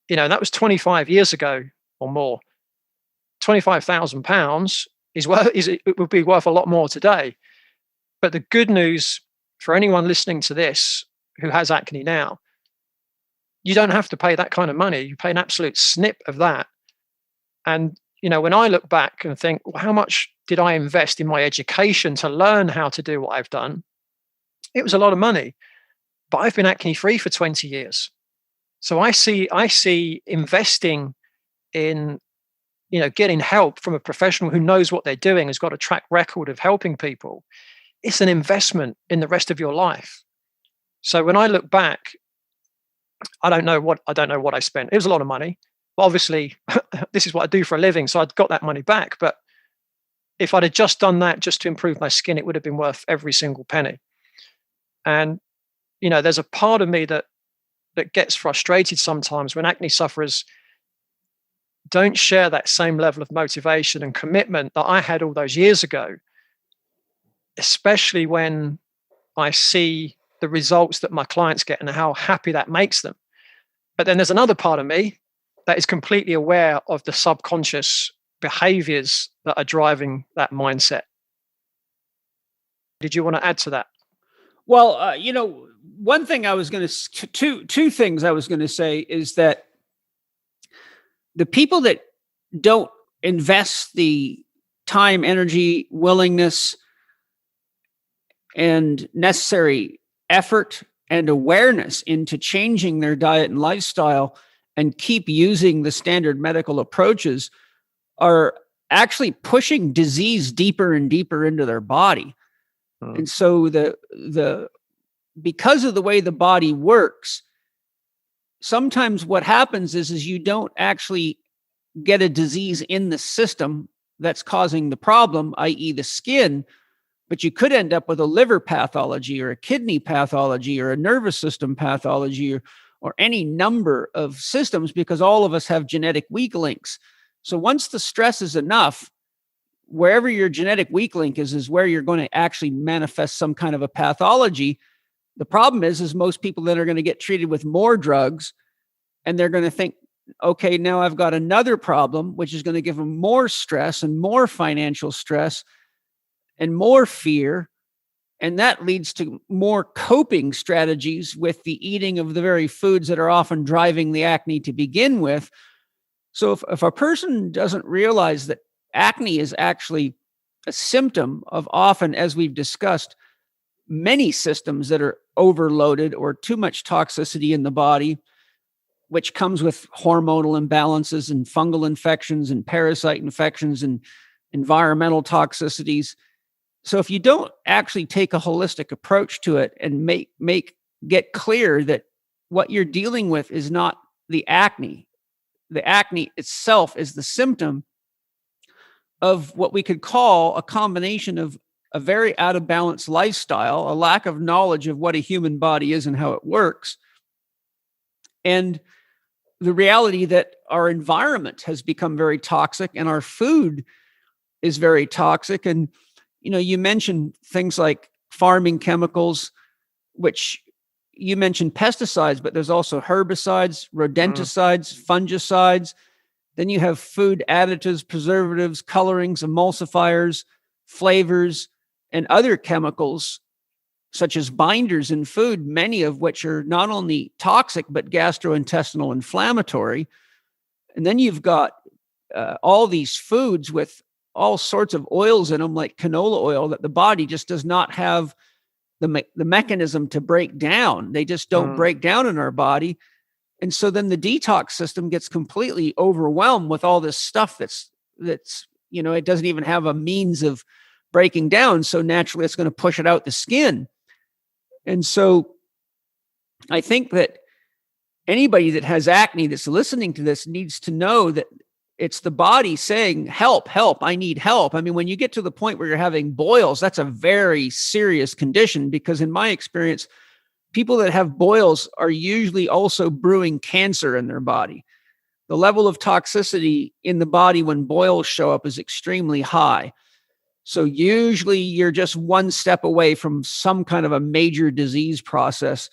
That was 25 years ago or more. £25,000 it would be worth a lot more today. But the good news for anyone listening to this who has acne now, you don't have to pay that kind of money. You pay an absolute snip of that. And, when I look back and think, well, how much did I invest in my education to learn how to do what I've done? It was a lot of money, but I've been acne free for 20 years. So I see investing in, getting help from a professional who knows what they're doing, has got a track record of helping people. It's an investment in the rest of your life. So when I look back, I don't know what I spent. It was a lot of money. But obviously, this is what I do for a living, so I'd got that money back. But if I'd have just done that just to improve my skin, it would have been worth every single penny. And, there's a part of me that gets frustrated sometimes when acne sufferers don't share that same level of motivation and commitment that I had all those years ago, especially when I see the results that my clients get and how happy that makes them. But then there's another part of me that is completely aware of the subconscious behaviors that are driving that mindset. Did you want to add to that? Well, one thing I was going to, two things I was going to say is that the people that don't invest the time, energy, willingness, and necessary effort and awareness into changing their diet and lifestyle and keep using the standard medical approaches are actually pushing disease deeper and deeper into their body. And so because of the way the body works, sometimes what happens is you don't actually get a disease in the system that's causing the problem, i.e. the skin, but you could end up with a liver pathology or a kidney pathology or a nervous system pathology or any number of systems, because all of us have genetic weak links. So once the stress is enough, wherever your genetic weak link is where you're going to actually manifest some kind of a pathology. The problem is most people that are going to get treated with more drugs, and they're going to think, okay, now I've got another problem, which is going to give them more stress and more financial stress and more fear. And that leads to more coping strategies with the eating of the very foods that are often driving the acne to begin with. So if a person doesn't realize that acne is actually a symptom of often, as we've discussed, many systems that are overloaded or too much toxicity in the body, which comes with hormonal imbalances and fungal infections and parasite infections and environmental toxicities. So if you don't actually take a holistic approach to it and get clear that what you're dealing with is not the acne itself is the symptom of what we could call a combination of a very out of balance lifestyle, a lack of knowledge of what a human body is and how it works, and the reality that our environment has become very toxic and our food is very toxic. And, you mentioned things like farming chemicals, which you mentioned pesticides, but there's also herbicides, rodenticides, fungicides. Then you have food additives, preservatives, colorings, emulsifiers, flavors, and other chemicals, such as binders in food, many of which are not only toxic, but gastrointestinal inflammatory. And then you've got all these foods with all sorts of oils in them, like canola oil, that the body just does not have the mechanism to break down. They just don't break down in our body. And so then the detox system gets completely overwhelmed with all this stuff that's it doesn't even have a means of breaking down. So naturally it's going to push it out the skin. And so I think that anybody that has acne that's listening to this needs to know that it's the body saying, help, I need help. I mean, when you get to the point where you're having boils, that's a very serious condition, because in my experience, people that have boils are usually also brewing cancer in their body. The level of toxicity in the body when boils show up is extremely high. So usually you're just one step away from some kind of a major disease process.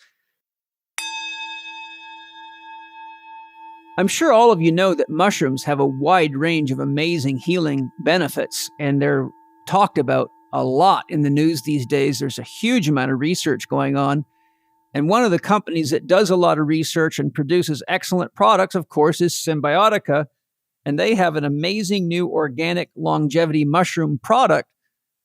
I'm sure all of you know that mushrooms have a wide range of amazing healing benefits, and they're talked about a lot in the news these days. There's a huge amount of research going on. And one of the companies that does a lot of research and produces excellent products, of course, is Symbiotica. And they have an amazing new organic longevity mushroom product.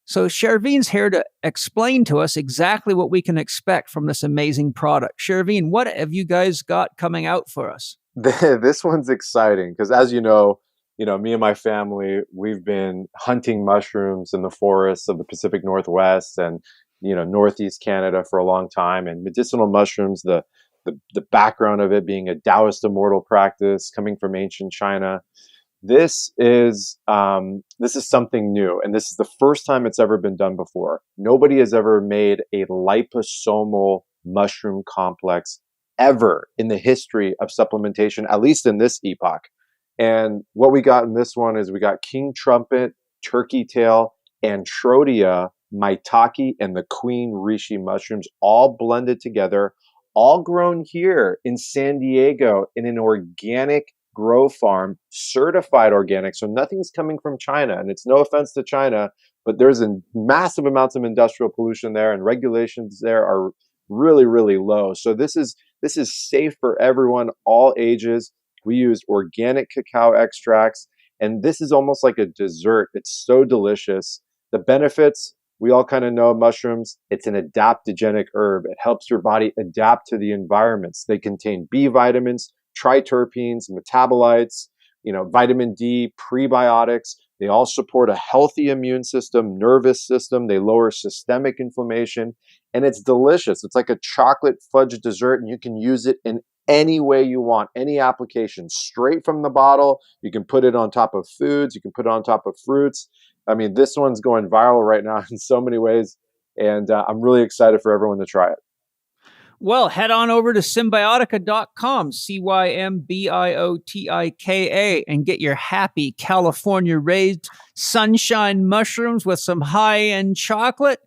So Sherveen's here to explain to us exactly what we can expect from this amazing product. Sherveen, what have you guys got coming out for us? This one's exciting because, as you know, me and my family, we've been hunting mushrooms in the forests of the Pacific Northwest and Northeast Canada for a long time. And medicinal mushrooms, the background of it being a Taoist immortal practice coming from ancient China. This is something new, and this is the first time it's ever been done before. Nobody has ever made a liposomal mushroom complex ever in the history of supplementation, at least in this epoch. And what we got in this one is we got king trumpet, turkey tail, and Trodia maitake, and the queen reishi mushrooms, all blended together, all grown here in San Diego in an organic grow farm, certified organic. So nothing's coming from China. And it's no offense to China, but there's a massive amounts of industrial pollution there, and regulations there are really, really low. So this is safe for everyone, all ages. We use organic cacao extracts, and this is almost like a dessert. It's so delicious. The benefits, we all kind of know mushrooms. It's an adaptogenic herb. It helps your body adapt to the environments. They contain B vitamins, triterpenes, metabolites, vitamin D, prebiotics. They all support a healthy immune system, nervous system. They lower systemic inflammation, and it's delicious. It's like a chocolate fudge dessert, and you can use it in any way you want, any application, straight from the bottle. You can put it on top of foods. You can put it on top of fruits. I mean, this one's going viral right now in so many ways, and I'm really excited for everyone to try it. Well, head on over to Symbiotica.com, Cymbiotika, and get your happy California-raised sunshine mushrooms with some high-end chocolate.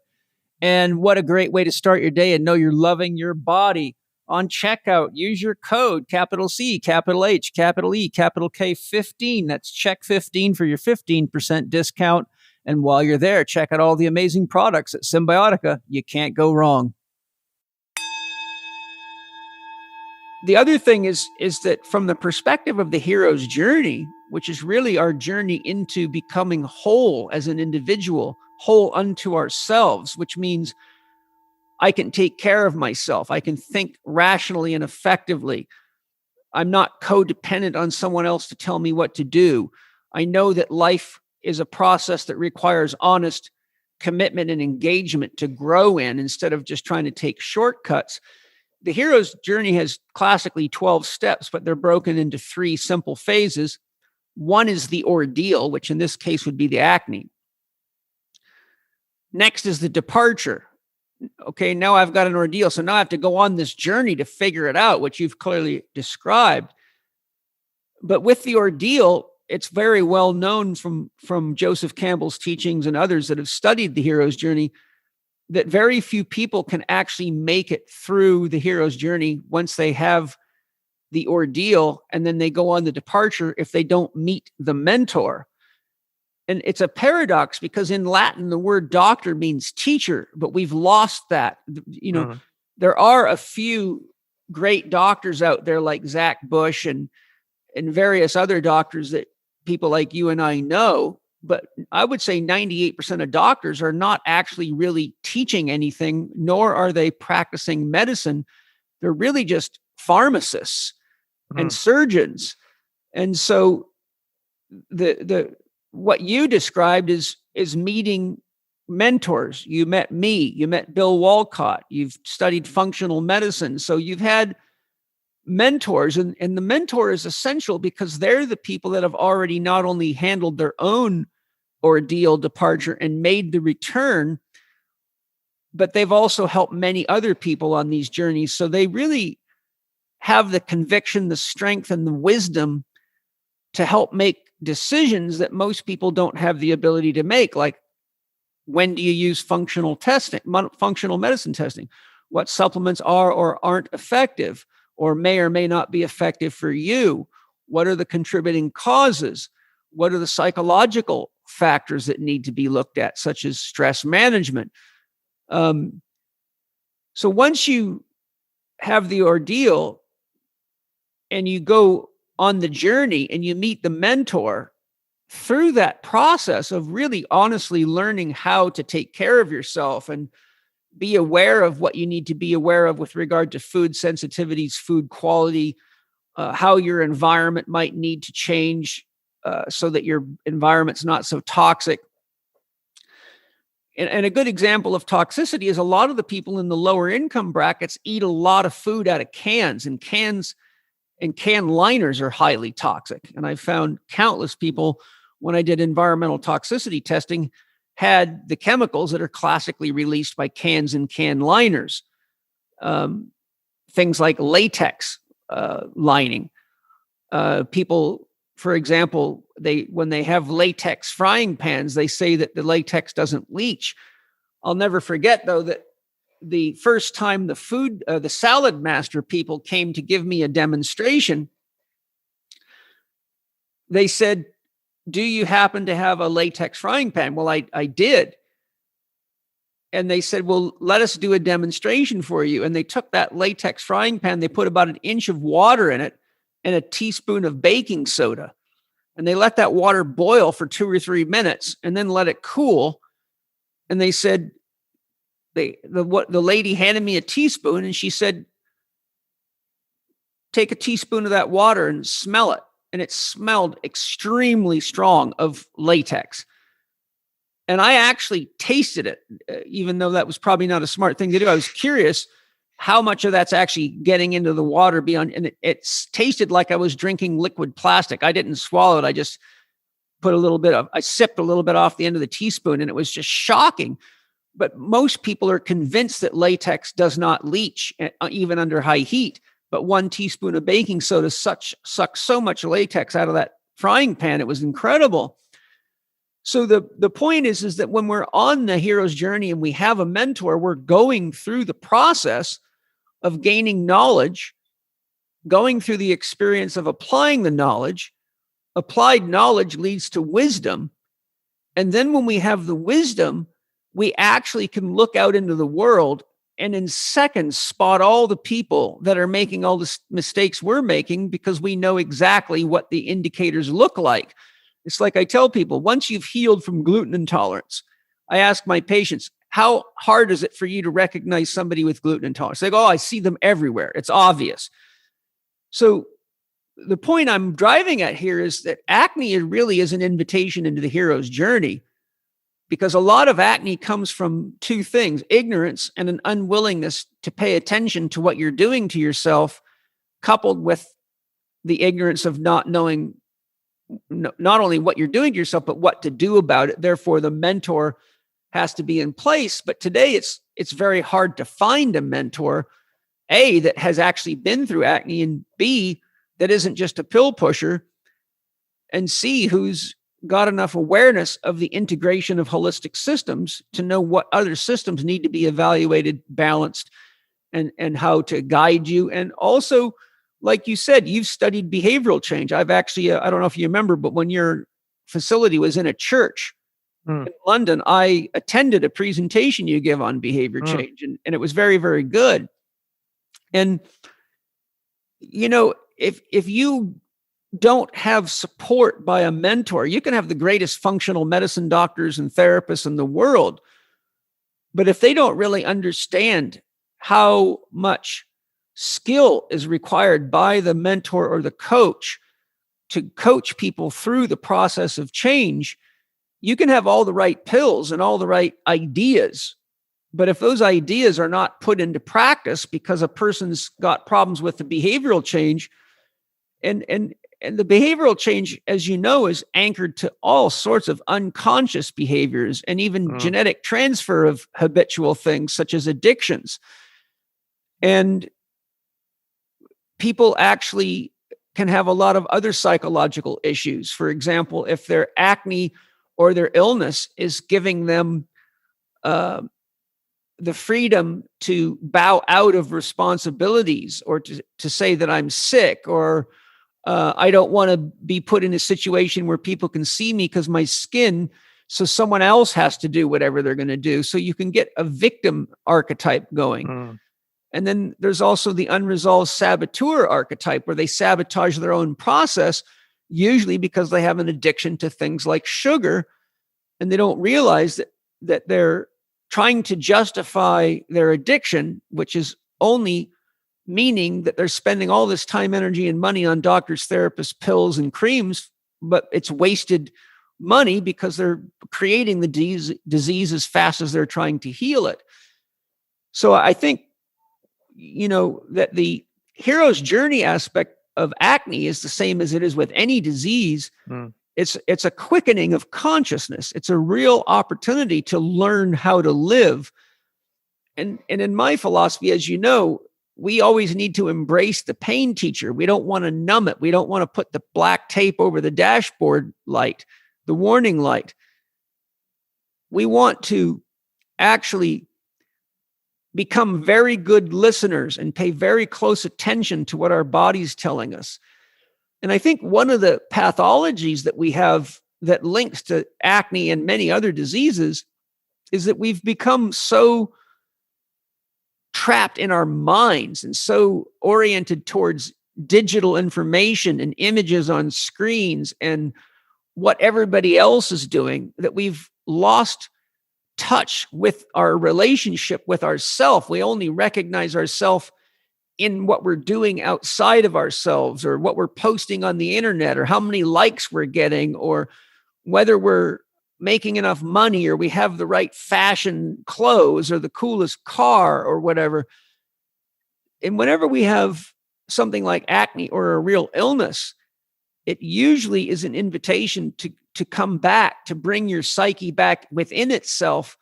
And what a great way to start your day and know you're loving your body. On checkout, use your code, capital C, capital H, capital E, capital K, 15. That's CHEK15 for your 15% discount. And while you're there, check out all the amazing products at Symbiotica. You can't go wrong. The other thing is that from the perspective of the hero's journey, which is really our journey into becoming whole as an individual, whole unto ourselves, which means I can take care of myself. I can think rationally and effectively. I'm not codependent on someone else to tell me what to do. I know that life is a process that requires honest commitment and engagement to grow in instead of just trying to take shortcuts. The hero's journey has classically 12 steps, but they're broken into 3 simple phases. One is the ordeal, which in this case would be the acne. Next is the departure. Okay, now I've got an ordeal. So now I have to go on this journey to figure it out, which you've clearly described. But with the ordeal, it's very well known from Joseph Campbell's teachings and others that have studied the hero's journey that very few people can actually make it through the hero's journey once they have the ordeal, and then they go on the departure if they don't meet the mentor. And it's a paradox because in Latin, the word doctor means teacher, but we've lost that. There are a few great doctors out there like Zach Bush and various other doctors that people like you and I know. But I would say 98% of doctors are not actually really teaching anything, nor are they practicing medicine. They're really just pharmacists and surgeons. And so the what you described is meeting mentors. You met me, you met Bill Walcott, you've studied functional medicine. So you've had mentors, and the mentor is essential because they're the people that have already not only handled their own ordeal departure and made the return, but they've also helped many other people on these journeys. So they really have the conviction, the strength, and the wisdom to help make decisions that most people don't have the ability to make. Like, when do you use functional medicine testing? What supplements are or aren't effective or may not be effective for you? What are the contributing causes? What are the psychological factors that need to be looked at, such as stress management? So once you have the ordeal and you go on the journey and you meet the mentor, through that process of really honestly learning how to take care of yourself and be aware of what you need to be aware of with regard to food sensitivities, food quality, how your environment might need to change so that your environment's not so toxic. And a good example of toxicity is a lot of the people in the lower income brackets eat a lot of food out of cans, and can liners are highly toxic. And I found countless people, when I did environmental toxicity testing, had the chemicals that are classically released by cans and can liners. Things like latex lining. People, for example, when they have latex frying pans, they say that the latex doesn't leach. I'll never forget, though, that the first time the salad master people came to give me a demonstration, they said, "Do you happen to have a latex frying pan?" Well, I did. And they said, "Well, let us do a demonstration for you." And they took that latex frying pan, they put about an inch of water in it and a teaspoon of baking soda. And they let that water boil for 2 or 3 minutes and then let it cool. And they said, the lady handed me a teaspoon and she said, "Take a teaspoon of that water and smell it." And it smelled extremely strong of latex. And I actually tasted it, even though that was probably not a smart thing to do. I was curious how much of that's actually getting into the water beyond, and it tasted like I was drinking liquid plastic. I didn't swallow it. I just I sipped a little bit off the end of the teaspoon, and it was just shocking. But most people are convinced that latex does not leach, even under high heat. But 1 teaspoon of baking soda sucked so much latex out of that frying pan. It was incredible. So the point is that when we're on the hero's journey and we have a mentor, we're going through the process of gaining knowledge, going through the experience of applying the knowledge. Applied knowledge leads to wisdom. And then when we have the wisdom, we actually can look out into the world and in seconds spot all the people that are making all the mistakes we're making, because we know exactly what the indicators look like. It's like I tell people, once you've healed from gluten intolerance, I ask my patients, how hard is it for you to recognize somebody with gluten intolerance? They go, "Oh, I see them everywhere. It's obvious." So the point I'm driving at here is that acne really is an invitation into the hero's journey, because a lot of acne comes from 2 things: ignorance and an unwillingness to pay attention to what you're doing to yourself, coupled with the ignorance of not knowing not only what you're doing to yourself, but what to do about it. Therefore, the mentor has to be in place. But today it's very hard to find a mentor, A, that has actually been through acne, and B, that isn't just a pill pusher, and C, who's got enough awareness of the integration of holistic systems to know what other systems need to be evaluated, balanced, and how to guide you. And also, like you said, you've studied behavioral change. I've actually, I don't know if you remember, but when your facility was in a church in London, I attended a presentation you give on behavior change, and it was very, very good. And, if you don't have support by a mentor, you can have the greatest functional medicine doctors and therapists in the world. But if they don't really understand how much skill is required by the mentor or the coach to coach people through the process of change, you can have all the right pills and all the right ideas. But if those ideas are not put into practice because a person's got problems with the behavioral change, and the behavioral change, as you know, is anchored to all sorts of unconscious behaviors and even genetic transfer of habitual things such as addictions. And people actually can have a lot of other psychological issues. For example, if their acne or their illness is giving them the freedom to bow out of responsibilities, or to say that I'm sick, or I don't want to be put in a situation where people can see me because my skin, so someone else has to do whatever they're going to do. So you can get a victim archetype going. And then there's also the unresolved saboteur archetype, where they sabotage their own process, usually because they have an addiction to things like sugar, and they don't realize that they're trying to justify their addiction, which is only meaning that they're spending all this time, energy, and money on doctors, therapists, pills, and creams, but it's wasted money because they're creating the disease as fast as they're trying to heal it. So I think, that the hero's journey aspect of acne is the same as it is with any disease. It's a quickening of consciousness. It's a real opportunity to learn how to live. And in my philosophy, as you know, we always need to embrace the pain teacher. We don't want to numb it. We don't want to put the black tape over the dashboard light, the warning light. We want to actually become very good listeners and pay very close attention to what our body's telling us. And I think one of the pathologies that we have that links to acne and many other diseases is that we've become so trapped in our minds and so oriented towards digital information and images on screens and what everybody else is doing that we've lost touch with our relationship with ourself. We only recognize ourselves in what we're doing outside of ourselves, or what we're posting on the internet, or how many likes we're getting, or whether we're making enough money, or we have the right fashion clothes, or the coolest car, or whatever. And whenever we have something like acne or a real illness, it usually is an invitation to come back, to bring your psyche back within itself,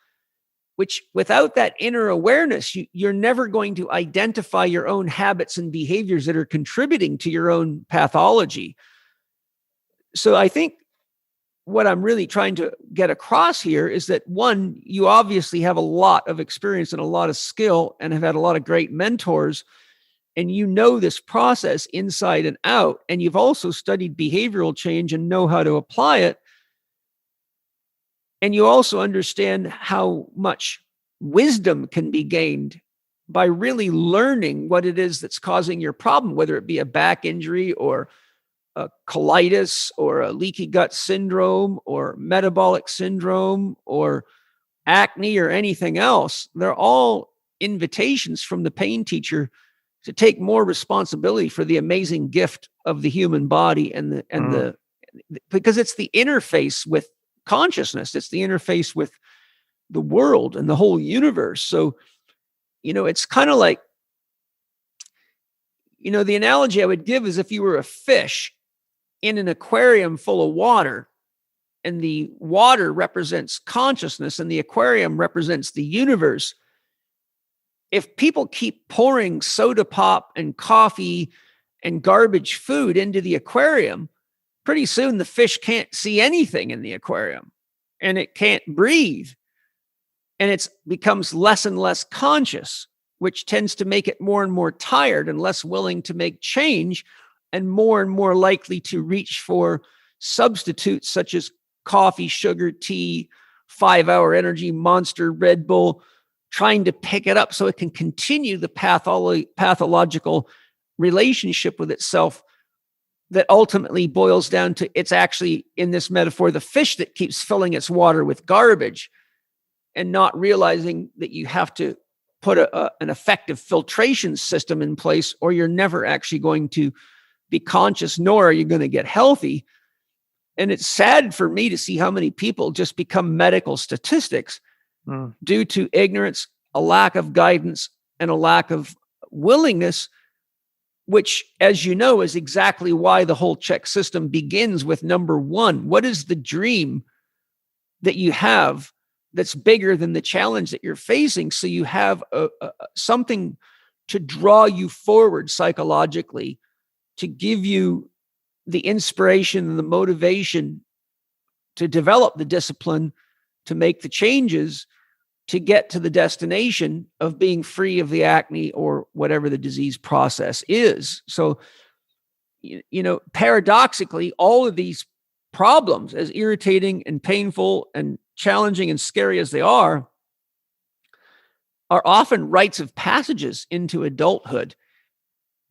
which without that inner awareness, you're never going to identify your own habits and behaviors that are contributing to your own pathology. So I think what I'm really trying to get across here is that, one, you obviously have a lot of experience and a lot of skill and have had a lot of great mentors, and you know this process inside and out, and you've also studied behavioral change and know how to apply it. And you also understand how much wisdom can be gained by really learning what it is that's causing your problem, whether it be a back injury or a colitis or a leaky gut syndrome or metabolic syndrome or acne or anything else. They're all invitations from the pain teacher to take more responsibility for the amazing gift of the human body and because it's the interface with consciousness. It's the interface with the world and the whole universe. So, it's kind of like, the analogy I would give is if you were a fish in an aquarium full of water, and the water represents consciousness and the aquarium represents the universe. If people keep pouring soda pop and coffee and garbage food into the aquarium, pretty soon the fish can't see anything in the aquarium and it can't breathe. And it becomes less and less conscious, which tends to make it more and more tired and less willing to make change, and more likely to reach for substitutes such as coffee, sugar, tea, 5-hour energy, Monster, Red Bull, trying to pick it up so it can continue the pathological relationship with itself that ultimately boils down to, it's actually, in this metaphor, the fish that keeps filling its water with garbage and not realizing that you have to put an effective filtration system in place, or you're never actually going to be conscious, nor are you going to get healthy. And it's sad for me to see how many people just become medical statistics due to ignorance, a lack of guidance, and a lack of willingness, which, as you know, is exactly why the whole CHEK system begins with number one. What is the dream that you have that's bigger than the challenge that you're facing? So you have something to draw you forward psychologically, to give you the inspiration and the motivation to develop the discipline, to make the changes, to get to the destination of being free of the acne or whatever the disease process is. So, paradoxically, all of these problems, as irritating and painful and challenging and scary as they are often rites of passages into adulthood.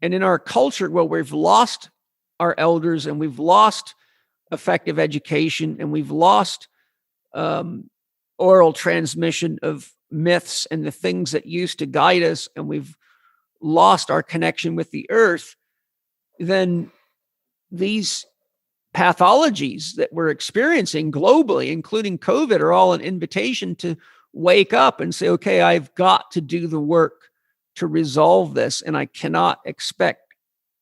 And in our culture, where we've lost our elders and we've lost effective education and we've lost oral transmission of myths and the things that used to guide us, and we've lost our connection with the earth, then these pathologies that we're experiencing globally, including COVID, are all an invitation to wake up and say, okay, I've got to do the work to resolve this. And I cannot expect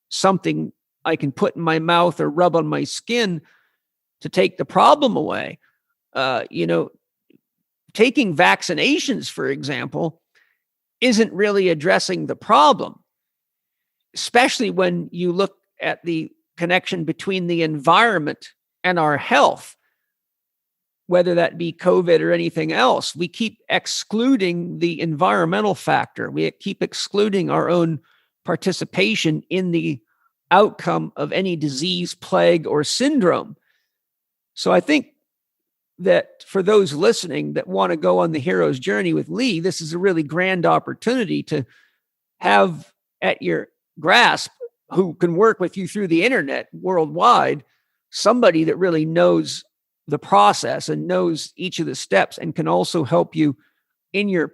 something I can put in my mouth or rub on my skin to take the problem away. Taking vaccinations, for example, isn't really addressing the problem, especially when you look at the connection between the environment and our health. whether that be COVID or anything else. We keep excluding the environmental factor. We keep excluding our own participation in the outcome of any disease, plague, or syndrome. So I think that for those listening that want to go on the hero's journey with Leigh, this is a really grand opportunity to have at your grasp, who can work with you through the internet worldwide, somebody that really knows the process and knows each of the steps and can also help you in your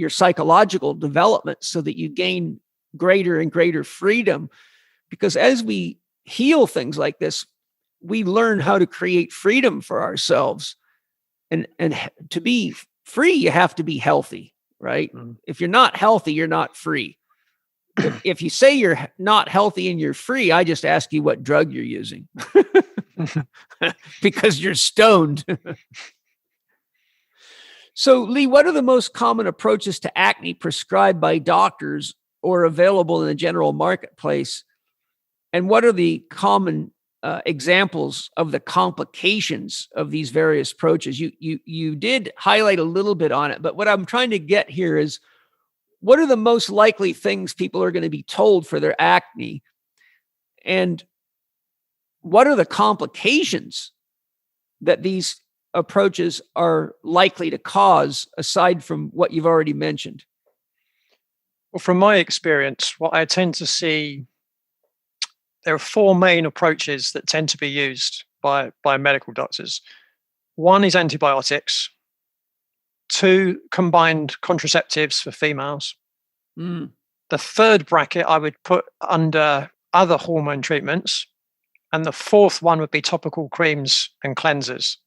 psychological development so that you gain greater and greater freedom. Because as we heal things like this, we learn how to create freedom for ourselves. And to be free, you have to be healthy, right? Mm-hmm. If you're not healthy, you're not free. If you say you're not healthy and you're free, I just ask you what drug you're using because you're stoned. So, Leigh, what are the most common approaches to acne prescribed by doctors or available in the general marketplace? And what are the common examples of the complications of these various approaches? You did highlight a little bit on it, but what I'm trying to get here is, what are the most likely things people are going to be told for their acne? And what are the complications that these approaches are likely to cause, aside from what you've already mentioned? Well, from my experience, what I tend to see, there are four main approaches that tend to be used by medical doctors. One is antibiotics. Two, combined contraceptives for females. The third bracket I would put under other hormone treatments. And the fourth one would be topical creams and cleansers.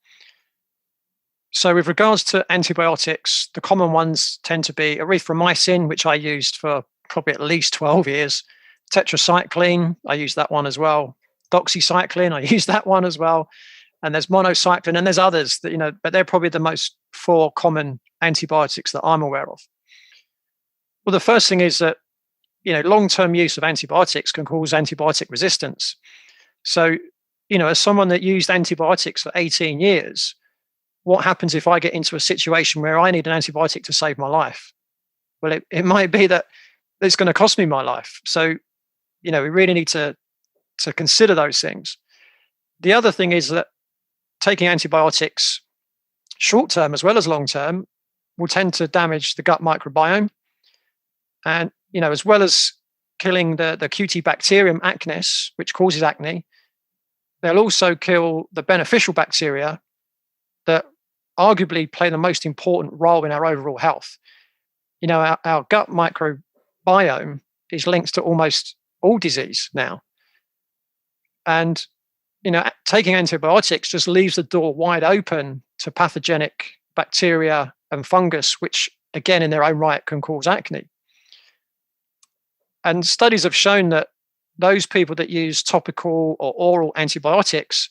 So with regards to antibiotics, the common ones tend to be erythromycin, which I used for probably at least 12 years. Tetracycline, I use that one as well. Doxycycline, I use that one as well. And there's monocycline, and there's others that, but they're probably the most four common antibiotics that I'm aware of. Well, the first thing is that, long-term use of antibiotics can cause antibiotic resistance. So, as someone that used antibiotics for 18 years, what happens if I get into a situation where I need an antibiotic to save my life? Well, it might be that it's going to cost me my life. So, we really need to consider those things. The other thing is that taking antibiotics short-term as well as long-term will tend to damage the gut microbiome. And, as well as killing the Cutibacterium acnes, which causes acne, they'll also kill the beneficial bacteria that arguably play the most important role in our overall health. Our gut microbiome is linked to almost all disease now. And taking antibiotics just leaves the door wide open to pathogenic bacteria and fungus, which, again, in their own right, can cause acne. And studies have shown that those people that use topical or oral antibiotics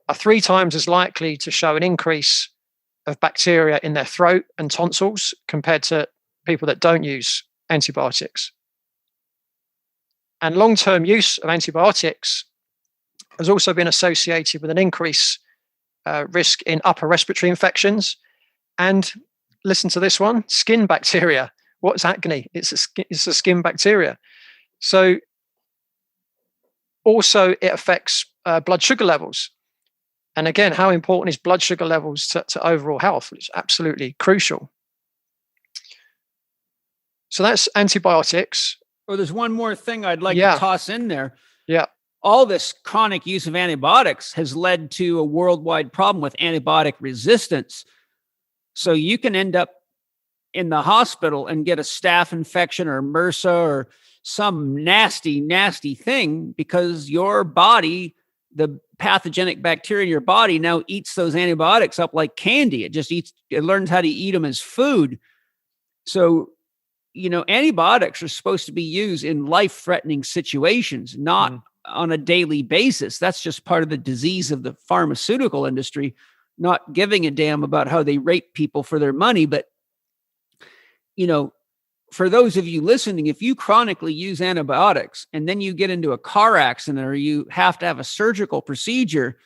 are 3 times as likely to show an increase of bacteria in their throat and tonsils compared to people that don't use antibiotics. And long-term use of antibiotics has also been associated with an increased risk in upper respiratory infections and, listen to this one, skin bacteria. What's acne? It's a skin bacteria. So also it affects blood sugar levels. And again, how important is blood sugar levels to overall health? It's absolutely crucial. So that's antibiotics. Well, there's one more thing I'd like to toss in there. Yeah. All this chronic use of antibiotics has led to a worldwide problem with antibiotic resistance. So you can end up in the hospital and get a staph infection or MRSA or some nasty, nasty thing because your body, the pathogenic bacteria in your body now eats those antibiotics up like candy. It learns how to eat them as food. So, antibiotics are supposed to be used in life-threatening situations, not on a daily basis. That's just part of the disease of the pharmaceutical industry, not giving a damn about how they rate people for their money. But, for those of you listening, if you chronically use antibiotics and then you get into a car accident or you have to have a surgical procedure,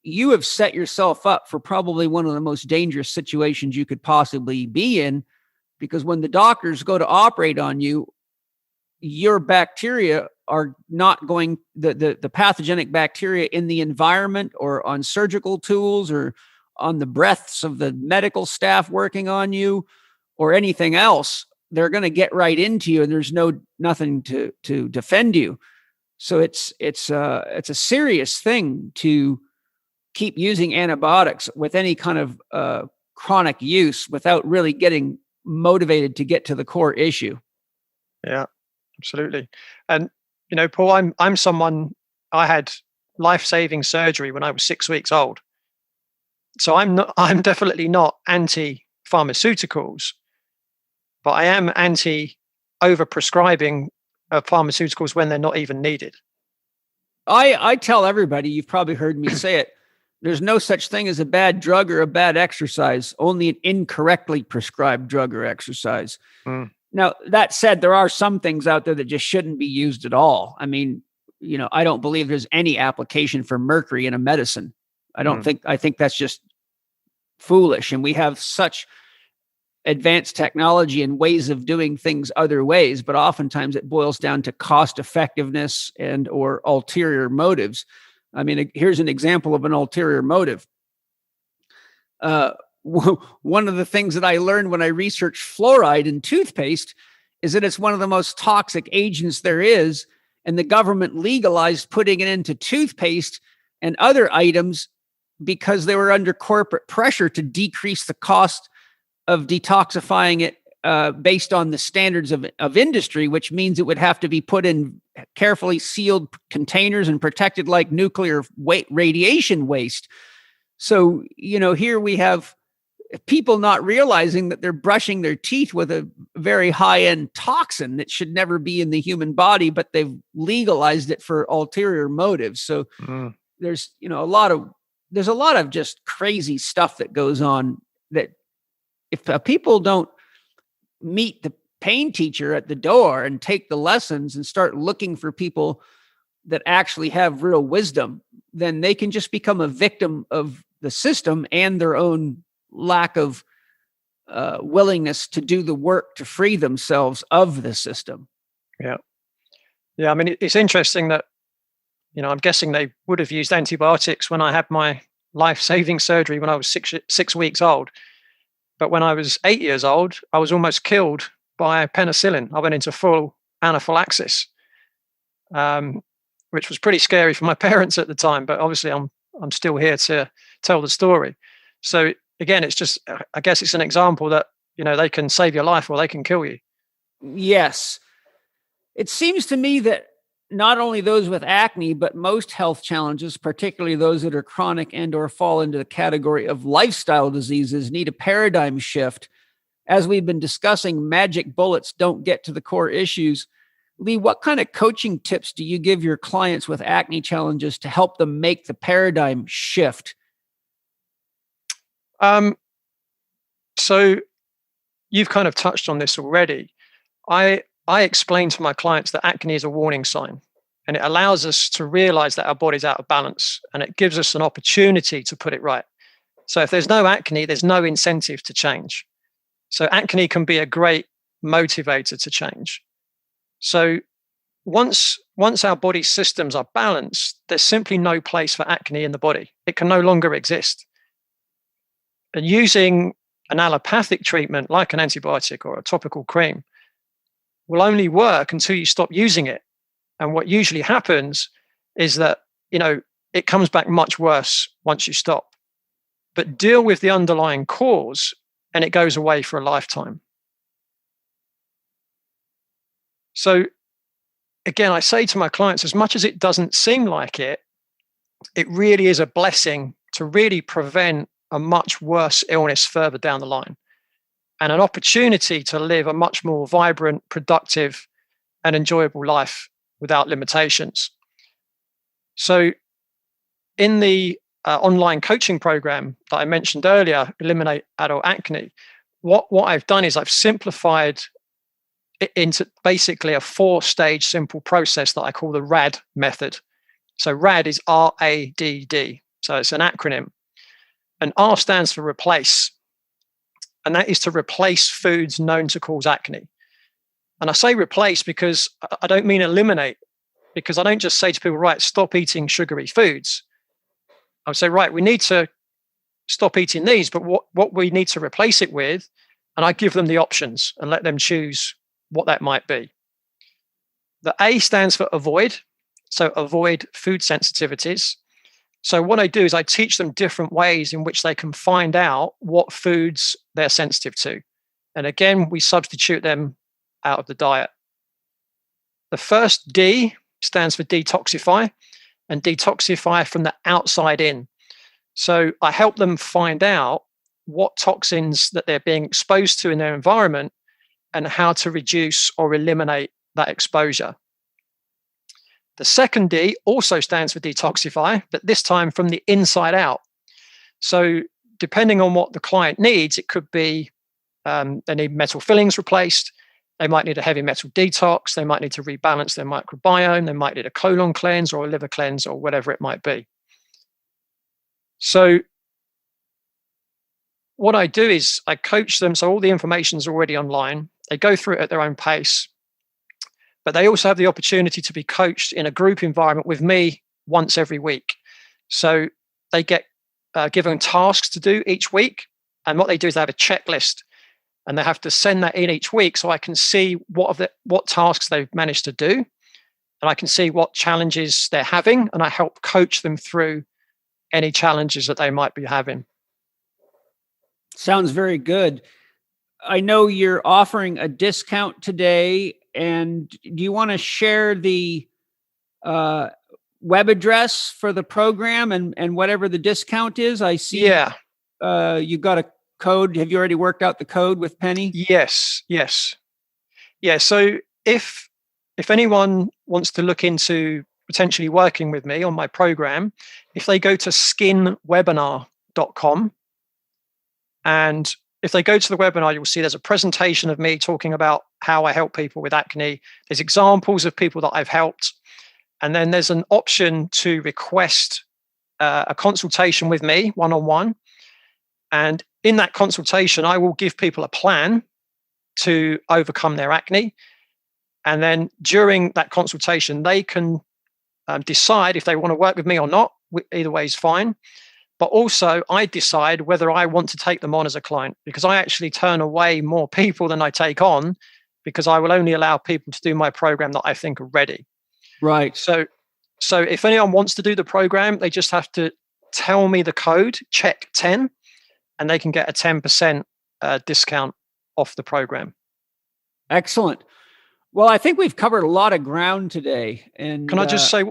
you have set yourself up for probably one of the most dangerous situations you could possibly be in, because when the doctors go to operate on you, your bacteria are not going, the pathogenic bacteria in the environment or on surgical tools or on the breaths of the medical staff working on you or anything else, they're going to get right into you, and there's nothing to defend you. So it's a serious thing to keep using antibiotics with any kind of chronic use without really getting motivated to get to the core issue. Yeah, absolutely. And Paul, I'm someone, I had life-saving surgery when I was 6 weeks old. So I'm definitely not anti-pharmaceuticals, but I am anti-over-prescribing of pharmaceuticals when they're not even needed. I tell everybody, you've probably heard me say it, there's no such thing as a bad drug or a bad exercise, only an incorrectly prescribed drug or exercise. Mm. Now, that said, there are some things out there that just shouldn't be used at all. I mean, I don't believe there's any application for mercury in a medicine. I think that's just foolish. And we have such advanced technology and ways of doing things other ways, but oftentimes it boils down to cost effectiveness and or ulterior motives. I mean, here's an example of an ulterior motive. One of the things that I learned when I researched fluoride in toothpaste is that it's one of the most toxic agents there is, and the government legalized putting it into toothpaste and other items because they were under corporate pressure to decrease the cost of detoxifying it based on the standards of industry, which means it would have to be put in carefully sealed containers and protected like nuclear radiation waste. So, here we have people not realizing that they're brushing their teeth with a very high-end toxin that should never be in the human body, but they've legalized it for ulterior motives. So there's a lot of just crazy stuff that goes on that if people don't meet the pain teacher at the door and take the lessons and start looking for people that actually have real wisdom, then they can just become a victim of the system and their own lack of willingness to do the work to free themselves of the system. Yeah. I mean, it's interesting that, I'm guessing they would have used antibiotics when I had my life-saving surgery when I was six weeks old. But when I was 8 years old, I was almost killed by penicillin. I went into full anaphylaxis, which was pretty scary for my parents at the time. But obviously, I'm still here to tell the story. So again, it's just, I guess it's an example that, they can save your life or they can kill you. Yes. It seems to me that not only those with acne, but most health challenges, particularly those that are chronic and or fall into the category of lifestyle diseases, need a paradigm shift. As we've been discussing, magic bullets don't get to the core issues. Leigh, what kind of coaching tips do you give your clients with acne challenges to help them make the paradigm shift? So you've kind of touched on this already. I explain to my clients that acne is a warning sign, and it allows us to realize that our body's out of balance, and it gives us an opportunity to put it right. So if there's no acne, there's no incentive to change. So acne can be a great motivator to change. So once our body systems are balanced, there's simply no place for acne in the body. It can no longer exist. And using an allopathic treatment like an antibiotic or a topical cream will only work until you stop using it. And what usually happens is that, it comes back much worse once you stop. But deal with the underlying cause and it goes away for a lifetime. So again, I say to my clients, as much as it doesn't seem like it, it really is a blessing to really prevent a much worse illness further down the line, and an opportunity to live a much more vibrant, productive, and enjoyable life without limitations. So in the online coaching program that I mentioned earlier, Eliminate Adult Acne, what I've done is I've simplified it into basically a 4-stage simple process that I call the Rad Method. So Rad is RADD. So it's an acronym. And R stands for replace. And that is to replace foods known to cause acne. And I say replace because I don't mean eliminate, because I don't just say to people, right, stop eating sugary foods. I would say, right, we need to stop eating these, but what we need to replace it with, and I give them the options and let them choose what that might be. The A stands for avoid. So avoid food sensitivities. So what I do is I teach them different ways in which they can find out what foods they're sensitive to. And again, we substitute them out of the diet. The first D stands for detoxify, and detoxify from the outside in. So I help them find out what toxins that they're being exposed to in their environment and how to reduce or eliminate that exposure. The second D also stands for detoxify, but this time from the inside out. So depending on what the client needs, it could be they need metal fillings replaced. They might need a heavy metal detox. They might need to rebalance their microbiome. They might need a colon cleanse or a liver cleanse or whatever it might be. So what I do is I coach them. So all the information is already online. They go through it at their own pace. But they also have the opportunity to be coached in a group environment with me once every week. So they get given tasks to do each week. And what they do is they have a checklist. And they have to send that in each week so I can see what tasks they've managed to do. And I can see what challenges they're having. And I help coach them through any challenges that they might be having. Sounds very good. I know you're offering a discount today. And do you want to share the web address for the program and whatever the discount is? I see. Yeah. You've got a code. Have you already worked out the code with Penny? Yes. Yeah. So if anyone wants to look into potentially working with me on my program, if they go to skinwebinar.com, and if they go to the webinar, you'll see there's a presentation of me talking about how I help people with acne. There's examples of people that I've helped. And then there's an option to request a consultation with me one-on-one. And in that consultation, I will give people a plan to overcome their acne. And then during that consultation, they can decide if they want to work with me or not. Either way is fine. But also, I decide whether I want to take them on as a client, because I actually turn away more people than I take on, because I will only allow people to do my program that I think are ready. Right. So if anyone wants to do the program, they just have to tell me the code, CHEK10, and they can get a 10% discount off the program. Excellent. Well, I think we've covered a lot of ground today. And can I just say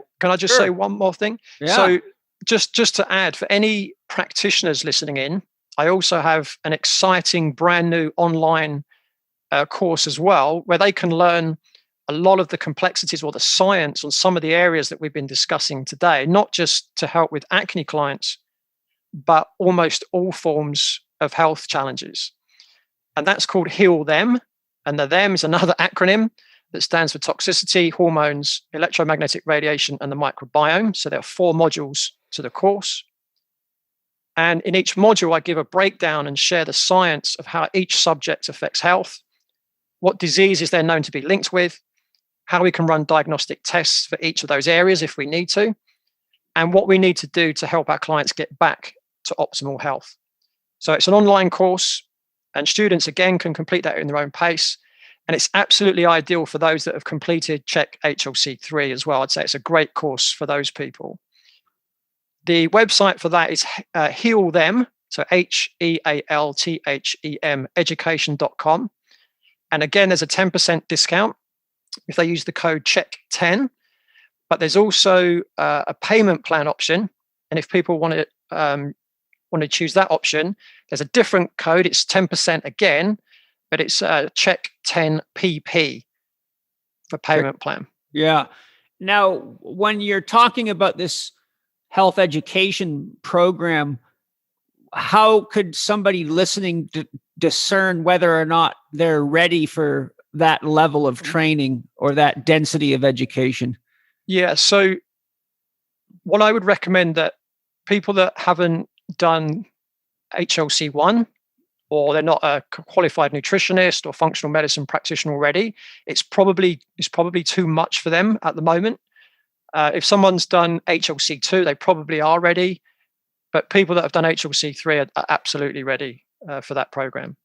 one more thing? Yeah. So just to add, for any practitioners listening in, I also have an exciting brand new online course as well, where they can learn a lot of the complexities or the science on some of the areas that we've been discussing today, not just to help with acne clients, but almost all forms of health challenges. And that's called Heal Them. And the THEM is another acronym that stands for toxicity, hormones, electromagnetic radiation, and the microbiome. So there are 4 modules to the course. And in each module, I give a breakdown and share the science of how each subject affects health, what diseases they're known to be linked with, how we can run diagnostic tests for each of those areas if we need to, and what we need to do to help our clients get back to optimal health. So it's an online course, and students, again, can complete that in their own pace. And it's absolutely ideal for those that have completed CHEK HLC3 as well. I'd say it's a great course for those people. The website for that is Heal Them, so HEALTHEM, education.com. And again, there's a 10% discount if they use the code CHEK10. But there's also a payment plan option. And if people want to choose that option, there's a different code. It's 10% again, but it's CHEK10PP for payment plan. Yeah. Now, when you're talking about this health education program, how could somebody listening discern whether or not they're ready for that level of training or that density of education? Yeah. So what I would recommend that people that haven't done HLC1, or they're not a qualified nutritionist or functional medicine practitioner already, it's probably too much for them at the moment. If someone's done HLC2, they probably are ready, but people that have done HLC3 are absolutely ready for that program.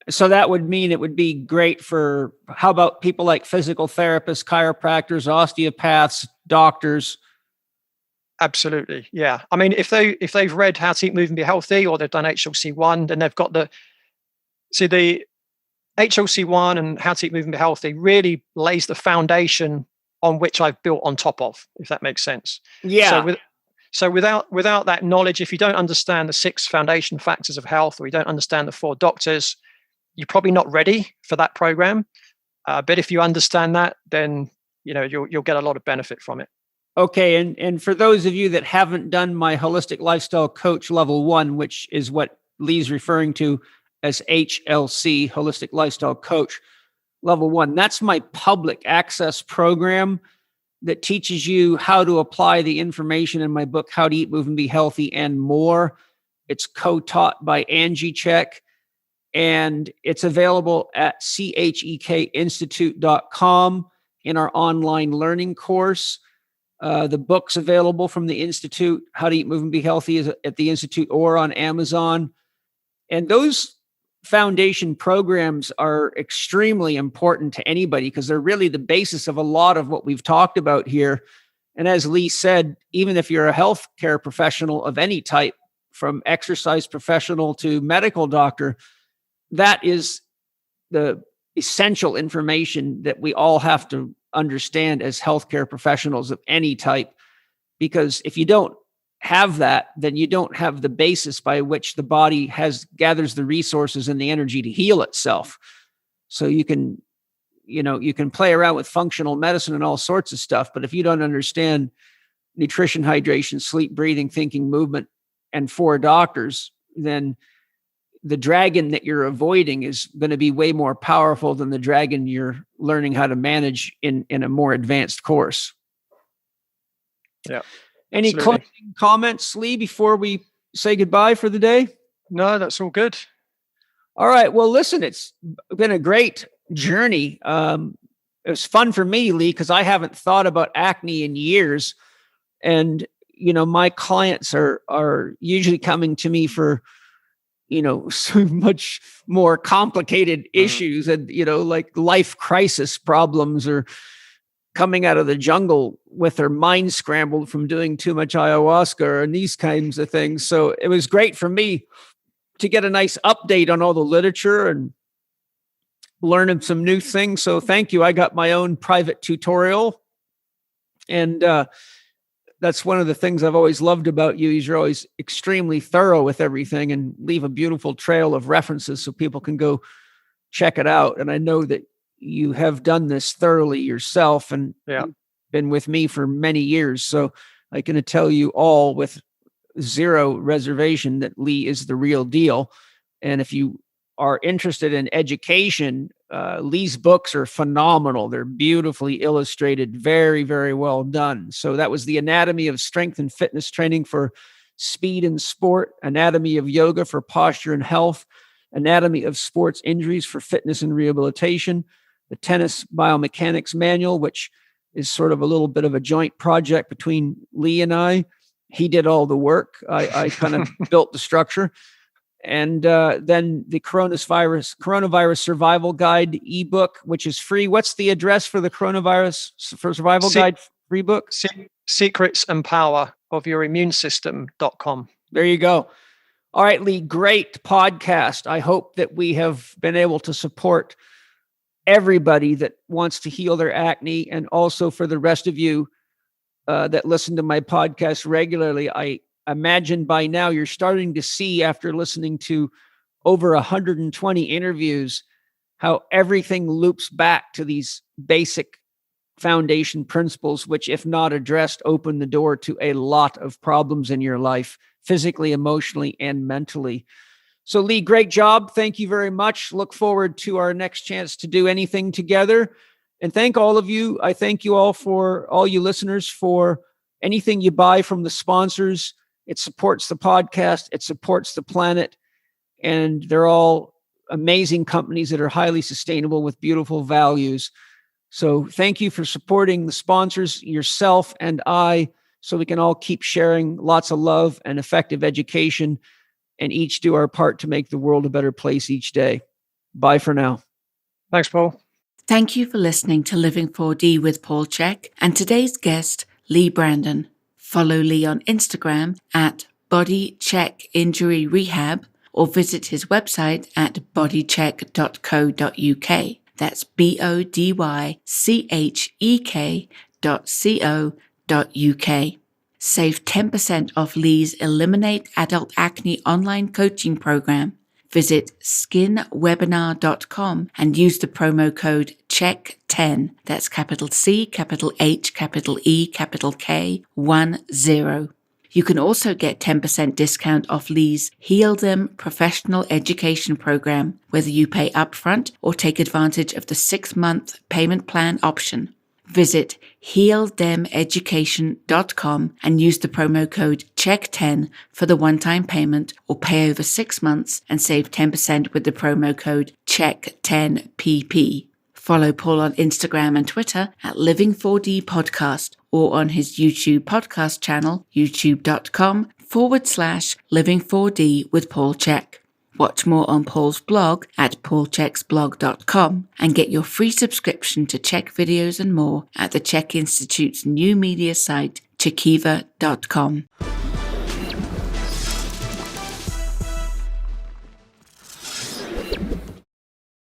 So that would mean it would be great for, how about people like physical therapists, chiropractors, osteopaths, doctors? Absolutely, yeah. I mean, if they've read How to Eat, Move, and Be Healthy, or they've done HLC1, then they've got the HLC1 and How to Eat, Move, and Be Healthy really lays the foundation on which I've built on top of, if that makes sense. Yeah. So without that knowledge, if you don't understand the 6 foundation factors of health, or you don't understand the 4 doctors, you're probably not ready for that program. But if you understand that, then you'll get a lot of benefit from it. Okay, and for those of you that haven't done my Holistic Lifestyle Coach Level 1, which is what Lee's referring to as HLC, Holistic Lifestyle Coach Level 1, that's my public access program that teaches you how to apply the information in my book, How to Eat, Move, and Be Healthy, and more. It's co-taught by Angie CHEK, and it's available at chekinstitute.com in our online learning course. The book's available from the Institute. How to Eat, Move, and Be Healthy is at the Institute or on Amazon. And those foundation programs are extremely important to anybody because they're really the basis of a lot of what we've talked about here. And as Leigh said, even if you're a healthcare professional of any type, from exercise professional to medical doctor, that is the essential information that we all have to understand as healthcare professionals of any type. Because if you don't have that, then you don't have the basis by which the body gathers the resources and the energy to heal itself. So you can play around with functional medicine and all sorts of stuff, but if you don't understand nutrition, hydration, sleep, breathing, thinking, movement, and 4 doctors, then the dragon that you're avoiding is going to be way more powerful than the dragon you're learning how to manage in a more advanced course. Yeah. Any Absolutely. closing comments, Leigh, before we say goodbye for the day? No, that's all good. All right. Well, listen, it's been a great journey. It was fun for me, Leigh, because I haven't thought about acne in years. And, my clients are usually coming to me for, so much more complicated issues and, like life crisis problems, or coming out of the jungle with their mind scrambled from doing too much ayahuasca and these kinds of things. So it was great for me to get a nice update on all the literature and learn some new things. So thank you. I got my own private tutorial. And that's one of the things I've always loved about you is you're always extremely thorough with everything and leave a beautiful trail of references so people can go check it out. And I know that you have done this thoroughly yourself and you've been with me for many years. So I can tell you all with zero reservation that Leigh is the real deal. And if you are interested in education, Leigh's books are phenomenal. They're beautifully illustrated, very, very well done. So that was The Anatomy of Strength and Fitness Training for Speed and Sport, Anatomy of Yoga for Posture and Health, Anatomy of Sports Injuries for Fitness and Rehabilitation, the Tennis Biomechanics Manual, which is sort of a little bit of a joint project between Leigh and I. He did all the work. I kind of built the structure. And then the Coronavirus Survival Guide ebook, which is free. What's the address for the Coronavirus Survival Guide free book? Secrets and Power of Your Immune System.com. There you go. All right, Leigh, great podcast. I hope that we have been able to support everybody that wants to heal their acne, and also for the rest of you that listen to my podcast regularly. I imagine by now you're starting to see, after listening to over 120 interviews, how everything loops back to these basic foundation principles, which, if not addressed, open the door to a lot of problems in your life, physically, emotionally, and mentally. So, Leigh, great job. Thank you very much. Look forward to our next chance to do anything together. And thank all of you. I thank you all, for all you listeners, for anything you buy from the sponsors It supports the podcast. It supports the planet. And they're all amazing companies that are highly sustainable with beautiful values. So thank you for supporting the sponsors, yourself and I, so we can all keep sharing lots of love and effective education and each do our part to make the world a better place each day. Bye for now. Thanks, Paul. Thank you for listening to Living 4D with Paul Chek and today's guest, Leigh Brandon. Follow Leigh on Instagram at Body Check Injury Rehab or visit his website at bodycheck.co.uk. That's bodychek.co.uk. Save 10% off Leigh's Eliminate Adult Acne online coaching program. Visit skinwebinar.com and use the promo code CHEK10. That's capital C, capital H, capital E, capital K, 10. You can also get 10% discount off Leigh's Heal Them Professional Education Program, whether you pay upfront or take advantage of the 6-month payment plan option. Visit healthemeducation.com and use the promo code CHEK10 for the one-time payment or pay over 6 months and save 10% with the promo code CHEK10PP. Follow Paul on Instagram and Twitter at Living4D Podcast or on his YouTube podcast channel, youtube.com/Living4D with Paul Chek. Watch more on Paul's blog at paulcheksblog.com and get your free subscription to CHEK videos and more at the CHEK Institute's new media site, chekiva.com.